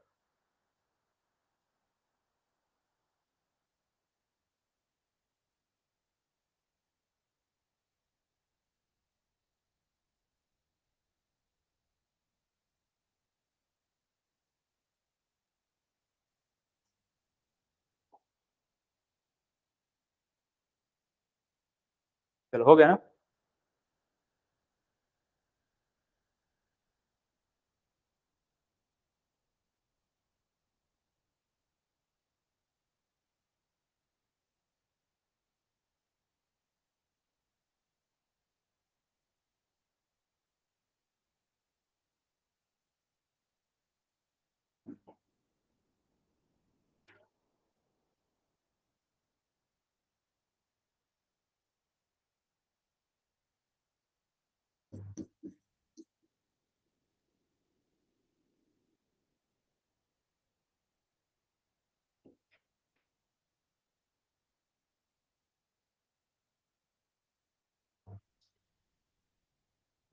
चलो हो गया ना।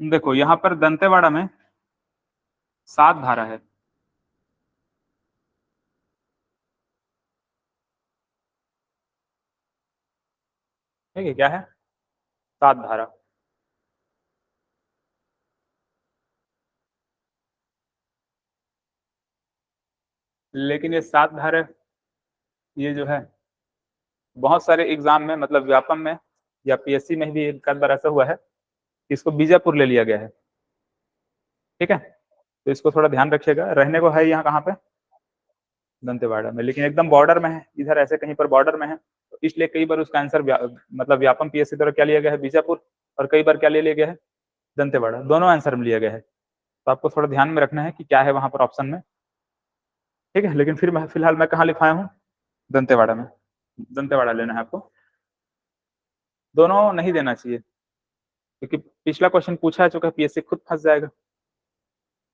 देखो यहाँ पर दंतेवाड़ा में 7 धारा है। ठीक है, क्या है, 7 धारा। लेकिन ये 7 धारा, ये जो है बहुत सारे एग्जाम में, मतलब व्यापम में या पीएससी में भी एक बार ऐसा हुआ है कि इसको बीजापुर ले लिया गया है। ठीक है, तो इसको थोड़ा ध्यान रखिएगा। रहने को है यहाँ कहाँ पे, दंतेवाड़ा में, लेकिन एकदम बॉर्डर में है, इधर ऐसे कहीं पर बॉर्डर में है, तो इसलिए कई बार उसका आंसर मतलब व्यापम पीएससी द्वारा क्या लिया गया है, बीजापुर, और कई बार क्या ले लिया गया है, दंतेवाड़ा। दोनों आंसर में लिया गया है, तो आपको थोड़ा ध्यान में रखना है कि क्या है वहां पर ऑप्शन में। ठीक है, लेकिन फिर फिलहाल मैं कहाँ लिखवाया हूँ, दंतेवाड़ा में। दंतेवाड़ा लेना है आपको। दोनों नहीं देना चाहिए, क्योंकि पिछला क्वेश्चन पूछा है चुका, पीएससी खुद फंस जाएगा,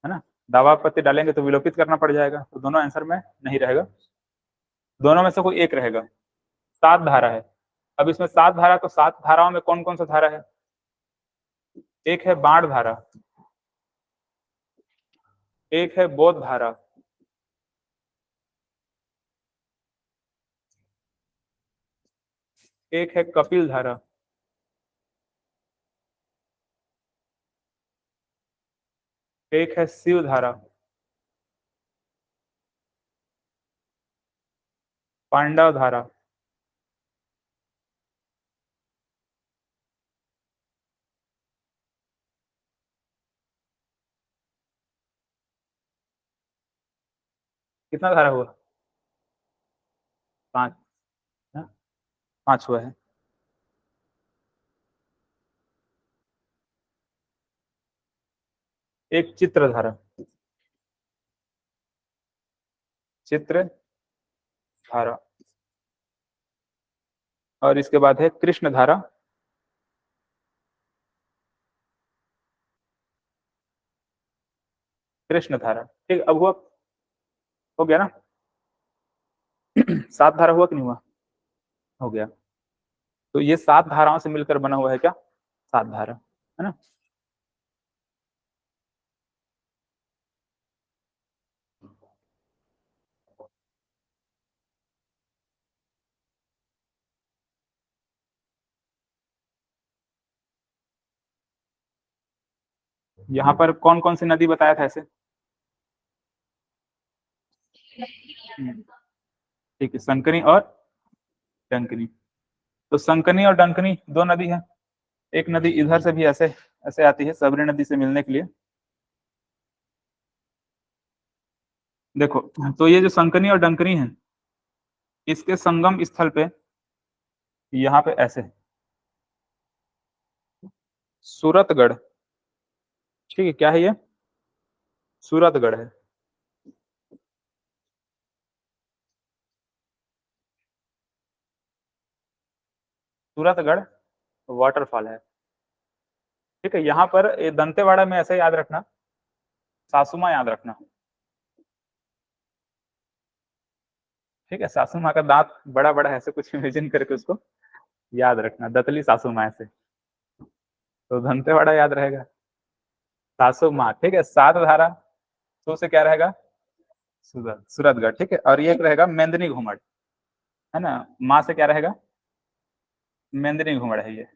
है ना। दावा आपत्ति डालेंगे तो विलोपित करना पड़ जाएगा, तो दोनों आंसर में नहीं रहेगा, दोनों में से कोई एक रहेगा। 7 धारा है। अब इसमें 7 धारा, तो 7 धाराओं में कौन कौन सा धारा है, एक है बाण धारा, एक है बोध धारा, एक है कपिल धारा, एक है शिव धारा, पांडव धारा। कितना धारा हुआ? 5। हाँ, 5 हुआ है। एक चित्र धारा, चित्र धारा, और इसके बाद है कृष्ण धारा, कृष्ण धारा। ठीक, अब हुआ, हो गया ना? 7 धारा हुआ कि नहीं हुआ? हो गया। तो ये 7 धाराओं से मिलकर बना हुआ है क्या? 7 धारा, है ना? यहाँ पर कौन कौन सी नदी बताया था ऐसे? ठीक है, संकनी और डंकनी। तो संकनी और डंकनी दो नदी है। एक नदी इधर से भी ऐसे ऐसे आती है सबरी नदी से मिलने के लिए। देखो, तो ये जो संकनी और डंकनी है, इसके संगम स्थल पे यहाँ पे ऐसे सूरतगढ़। ठीक है, क्या है ये? सूरतगढ़ है। सूरतगढ़ वाटरफॉल है। ठीक है, यहाँ पर ये दंतेवाड़ा में ऐसे याद रखना, सासुमा याद रखना। ठीक है, सासू माँ का दांत बड़ा बड़ा है, ऐसे कुछ इमेजिन करके उसको याद रखना, दतली सासू माँ ऐसे। तो दंतेवाड़ा याद रहेगा, सासू माँ। ठीक है, 7 धारा। तो से क्या रहेगा? सूरतगढ़। ठीक है, और ये एक रहेगा मेंदनी घूमड़, है ना? माँ से क्या रहेगा? मेंदनी घूमड़ है ये।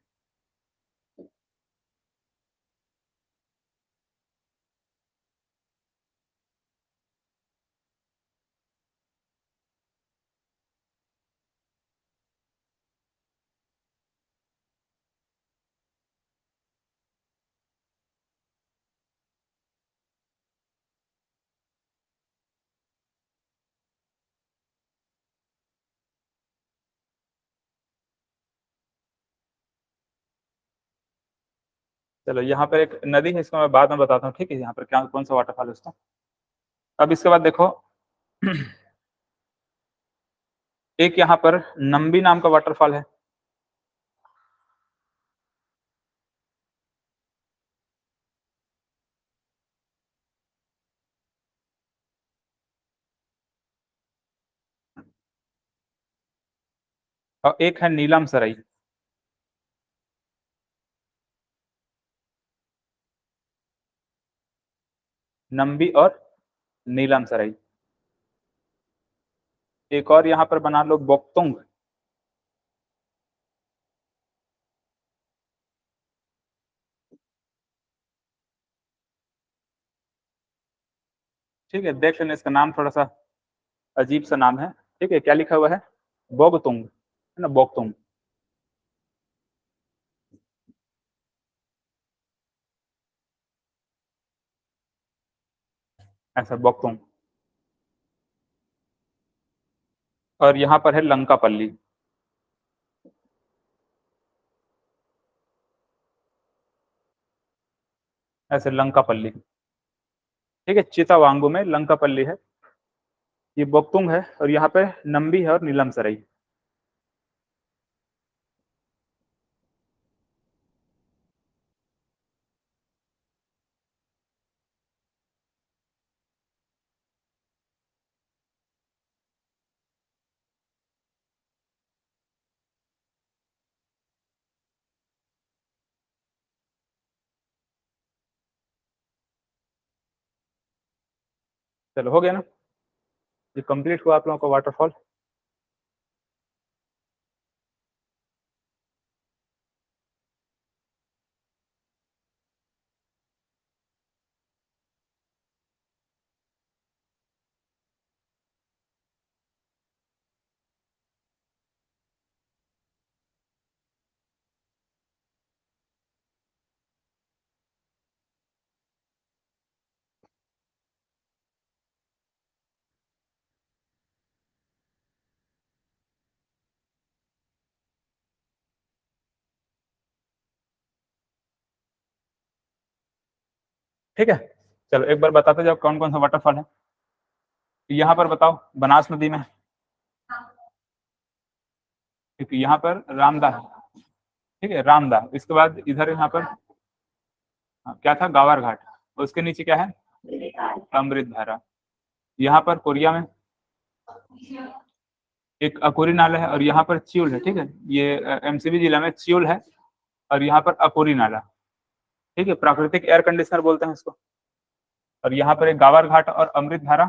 चलो, यहाँ पर एक नदी है, इसको मैं बाद में बताता हूँ। ठीक है, यहाँ पर क्या कौन सा वाटरफॉल है उसका। अब इसके बाद देखो, एक यहाँ पर नंबी नाम का वाटरफॉल है। और एक है नीलम सराई। नंबी और नीलम सराई। एक और यहाँ पर बना लो, बोक्तुंग। ठीक है, देख लेना, इसका नाम थोड़ा सा अजीब सा नाम है। ठीक है, क्या लिखा हुआ है? बोगतुंग, है ना? बोगतुंग, ऐसा बोगतुंग। और यहाँ पर है लंकापल्ली, ऐसे लंकापल्ली। ठीक है, चितावांगू में लंकापल्ली है, ये बोगतुंग है, और यहाँ पे नंबी है और नीलम सराई। चलो हो गया ना, ये कंप्लीट हुआ आप लोगों का वाटरफॉल। ठीक है, चलो एक बार बताते जाओ कौन कौन सा वाटरफॉल है। यहाँ पर बताओ बनास नदी में, क्योंकि यहाँ पर रामदा है, ठीक है रामदा। इसके बाद इधर यहाँ पर क्या था, गावर घाट। उसके नीचे क्या है, अमृत धारा। यहाँ पर कोरिया में एक अकुरी नाला है, और यहाँ पर च्यूल है, ठीक है, ये एमसीबी जिला में च्यूल है, और यहाँ पर अकुरी नाला, ठीक है, प्राकृतिक एयर कंडीशनर बोलते हैं इसको। और यहाँ पर एक गावर घाट और अमृत धारा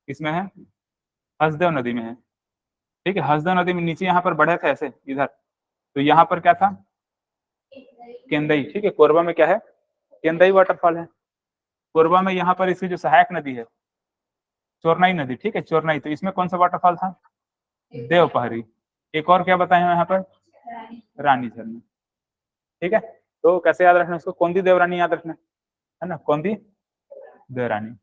इसमें है, हसदेव नदी में है, ठीक है। हसदेव नदी में नीचे यहाँ पर बढ़े थे ऐसे इधर, तो यहाँ पर क्या था, केंदई, ठीक है। कोरबा में क्या है, केंदई वाटरफॉल है। कोरबा में यहाँ पर इसकी जो सहायक नदी है चोरनाई नदी, ठीक है, चोरनाई। तो इसमें कौन सा वाटरफॉल था, देवपहरी। एक और क्या बताए हैं यहाँ पर, रानी झरना, ठीक है। तो कैसे याद रखना इसको, कौंदी देवरानी याद रखना है ना, कौंदी देवरानी।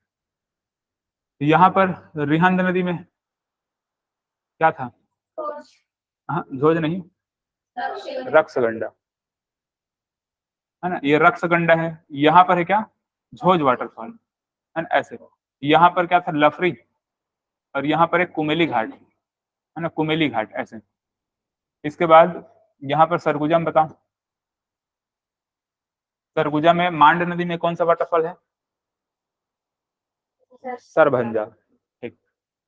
यहाँ पर रिहंद नदी में क्या था, हाँ झोज नहीं, रक्सगंडा, है ना, ये रक्सगंडा है। यहाँ पर है क्या, झोज वाटरफॉल, है ना, ऐसे। यहाँ पर क्या था, लफरी, और यहाँ पर एक कुमेली घाट, है ना, कुमेली घाट ऐसे। इसके बाद यहाँ पर सरगुजा में बताओ, सरगुजा में मांड नदी में कौन सा वाटरफॉल है, सरभंजा, ठीक,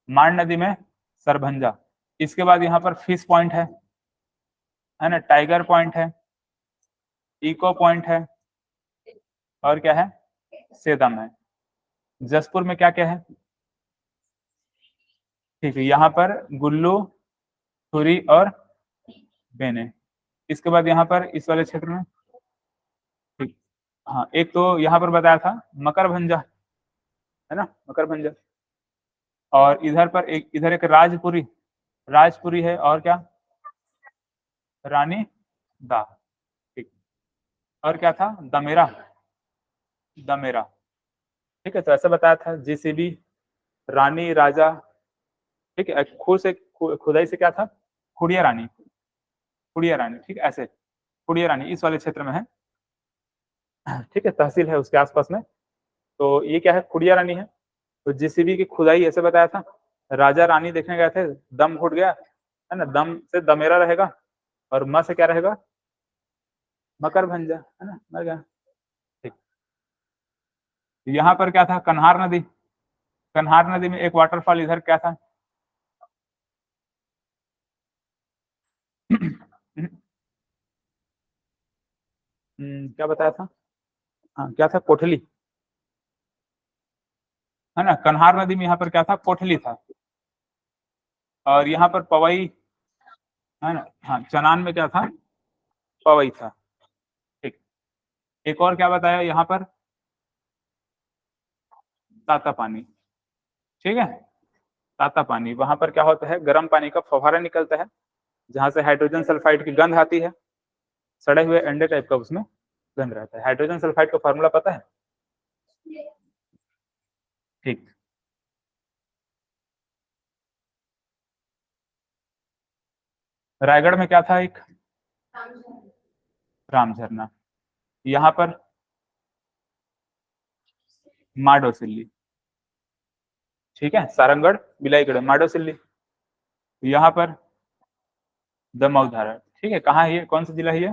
मांड नदी में सरभंजा। इसके बाद यहाँ पर फिश पॉइंट है ना, टाइगर पॉइंट है, इको पॉइंट है, और क्या है, सेदम है। जसपुर में क्या क्या है, ठीक है, यहाँ पर गुल्लू, थुरी और बेने। इसके बाद यहाँ पर इस वाले क्षेत्र में, ठीक, हाँ एक तो यहाँ पर बताया था मकरभंजा, है ना, मकरभंजा। और इधर पर एक, इधर एक राजपुरी, राजपुरी है, और क्या, रानी दा, ठीक। और क्या था, दमेरा, दमेरा, ठीक है। तो ऐसा बताया था जेसीबी, रानी, राजा, ठीक है। खूह से खुदाई से क्या था, खुड़िया रानी, खुड़िया रानी, ठीक है, ऐसे खुड़िया रानी इस वाले क्षेत्र में है, ठीक है, तहसील है उसके आसपास में। तो ये क्या है, खुड़िया रानी है। तो जेसीबी की खुदाई ऐसे बताया था, राजा रानी देखने गए थे, दम घुट गया, है ना, दम से दमेरा रहेगा, और म से क्या रहेगा, मकर भंजा, है ना, मर गया, ठीक। यहाँ पर क्या था, कन्हार नदी, कन्हार नदी में एक वाटरफॉल इधर क्या था क्या बताया था, हाँ क्या था, कोठली, है ना। कन्हार नदी में यहाँ पर क्या था, कोठली था। और यहाँ पर पवई, है ना, हाँ चनान में क्या था, पवई था, ठीक। एक और क्या बताया यहाँ पर, ताता पानी, ठीक है, ताता पानी। वहां पर क्या होता है, गर्म पानी का फव्वारा निकलता है, जहां से हाइड्रोजन सल्फाइड की गंध आती है, सड़े हुए अंडे टाइप का उसमें गंध रहता है। हाइड्रोजन सल्फाइड का फॉर्मूला पता है, ठीक। रायगढ़ में क्या था, एक राम झरना। यहाँ पर माडोसिल्ली, ठीक है, सारंगढ़ बिलाईगढ़ माडोसिल्ली। यहाँ पर दमऊ धारा, ठीक है, कहाँ है ये, कौन सा जिला है ये,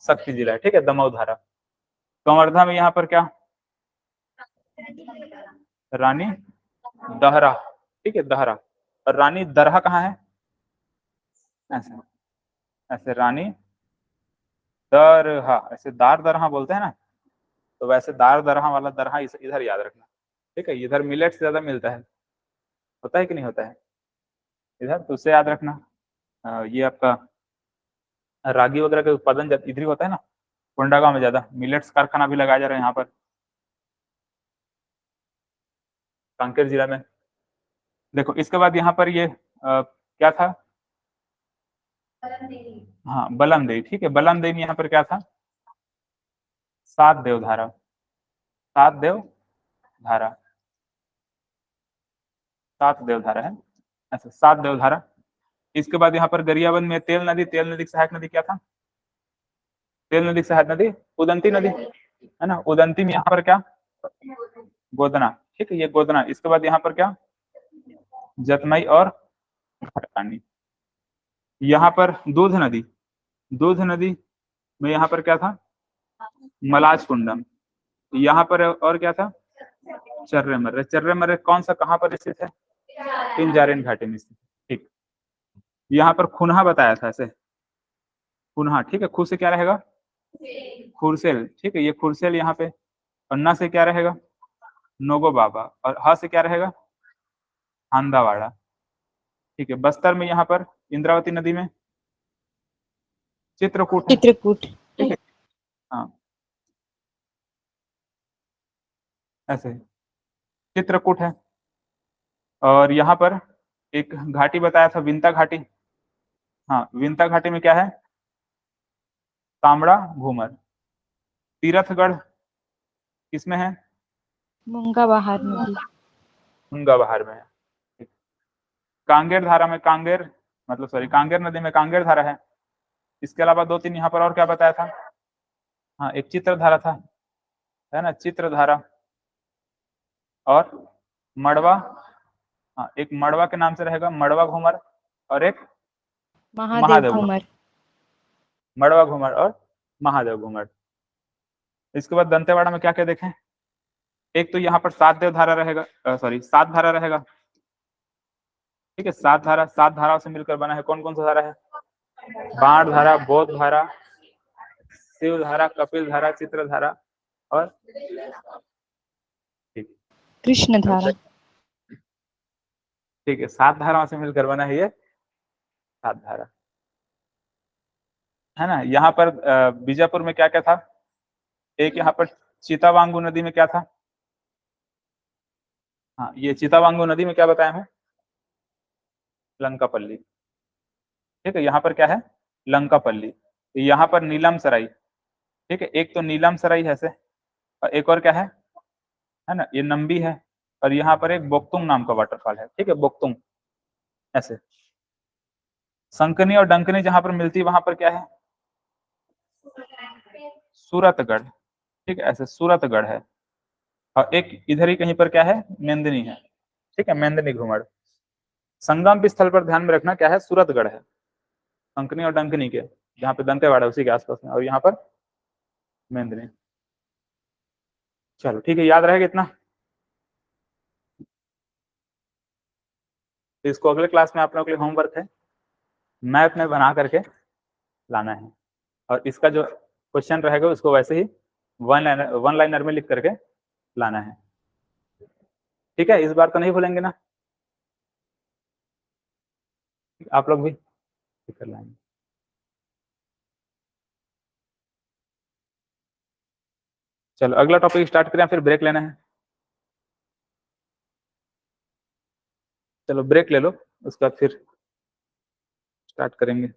शक्ति जिला है, ठीक है, दमऊ धारा। कंवर्धा में यहाँ पर क्या, रानी दहरा, ठीक है, दहरा। और रानी दरहा कहाँ है, ऐसे, ऐसे रानी दरहा, ऐसे दार दरहा बोलते हैं ना, तो वैसे दार दरहा वाला दरहा इधर याद रखना, ठीक है, इधर मिलेट से ज्यादा मिलता है, होता है कि नहीं होता है इधर, तो उससे याद रखना। ये आपका रागी वगैरह का उत्पादन इधर ही होता है ना, कोंडागांव में ज्यादा, मिलेट्स कारखाना भी लगाया जा रहा है यहाँ पर कांकेर जिला में। देखो इसके बाद यहाँ पर ये क्या था, हाँ बलम देवी, ठीक है, बलम देवी यहाँ पर क्या था, सात देव धारा, सात देव धारा, सात देव धारा है ऐसा, सात देव धारा। इसके बाद यहाँ पर गरियाबंद में तेल नदी, तेल नदी की सहायक नदी क्या था, तेल नदी की सहायक नदी उदंती नदी है ना, उदंती में यहाँ पर क्या, गोदना, ठीक है, ये गोदना। इसके बाद यहाँ पर क्या, जतमई और खटकानी। यहाँ पर दूध नदी, दूध नदी में यहाँ पर क्या था, मलाज कुंडम। यहाँ पर और क्या था, चर्रे मर्रे, चर्रे मर्रे कौन सा कहाँ पर स्थित है, पिंजारिन घाटी में स्थित, ठीक। यहाँ पर खुनहा बताया था ऐसे, खुनहा, ठीक है, खु से क्या रहेगा, खुरसेल, ठीक है, ये खुरसेल यहाँ पे, और ना से क्या रहेगा, नोगो बाबा, और ह से क्या रहेगा, हांदावाड़ा, ठीक है। बस्तर में यहाँ पर इंद्रावती नदी में चित्रकूट, चित्रकूट, ठीक है, हाँ ऐसे चित्रकूट है। और यहाँ पर एक घाटी बताया था, विंता घाटी, हाँ विंता घाटी में क्या है, तांबड़ा घूमर। तीरथगढ़ किसमें है, मूंगा बहार नदी, गंगा बहार में है। कांगेर धारा में, कांगेर मतलब सॉरी, कांगेर नदी में कांगेर धारा है। इसके अलावा दो तीन यहाँ पर और क्या बताया था, हाँ एक चित्रधारा था, है ना, चित्रधारा, और मड़वा, हाँ एक मड़वा के नाम से रहेगा, मड़वा घूमर, और एक महादेव घूमर, मड़वा घूमर और महादेव घूमर। इसके बाद दंतेवाड़ा में क्या क्या देखें, एक तो यहाँ पर सात देव धारा रहेगा, सॉरी सात धारा रहेगा, ठीक है, सात धारा, सात धाराओं से मिलकर बना है, कौन कौन सा धारा है, बाण धारा, बौद्ध धारा, शिव धारा, कपिल धारा, चित्र धारा, और ठीक कृष्ण धारा, ठीक है, सात धाराओं से मिलकर बना है ये सात धारा, है ना। यहाँ पर बीजापुर में क्या क्या था, एक यहाँ पर चितावांगू नदी में क्या था, हाँ ये चितावांगू नदी में क्या बताया है, लंकापल्ली, ठीक है, यहाँ पर क्या है, लंकापल्ली। यहाँ पर नीलम सराई, ठीक है, एक तो नीलम सराई है ऐसे, और एक और क्या है ना, ये नंबी है, और यहाँ पर एक बोक्तुंग नाम का वाटरफॉल है, ठीक है, बोक्तुंग ऐसे। संकनी और डंकनी जहां पर मिलती है वहां पर क्या है, सूरतगढ़, ठीक है, ऐसे सूरतगढ़ है। और एक इधर ही कहीं पर क्या है, मेंदनी है, ठीक है, मेंदनी घुमड़। संगम स्थल पर ध्यान में रखना क्या है, सूरतगढ़ है, संकनी और डंकनी के, जहाँ पे दंतेवाड़ा उसी के आसपास में, और यहाँ पर मेंदनी। चलो ठीक है, याद रहेगा इतना। तो इसको अगले क्लास में आप लोगों के लिए होमवर्क है, मैप में बना करके लाना है, और इसका जो क्वेश्चन रहेगा उसको वैसे ही वन लाइनर में लिख करके लाना है, ठीक है। इस बार तो नहीं भूलेंगे ना, आप लोग भी कर लाएंगे। चलो अगला टॉपिक स्टार्ट करें, फिर ब्रेक लेना है, चलो ब्रेक ले लो, उसके बाद फिर स्टार्ट करेंगे।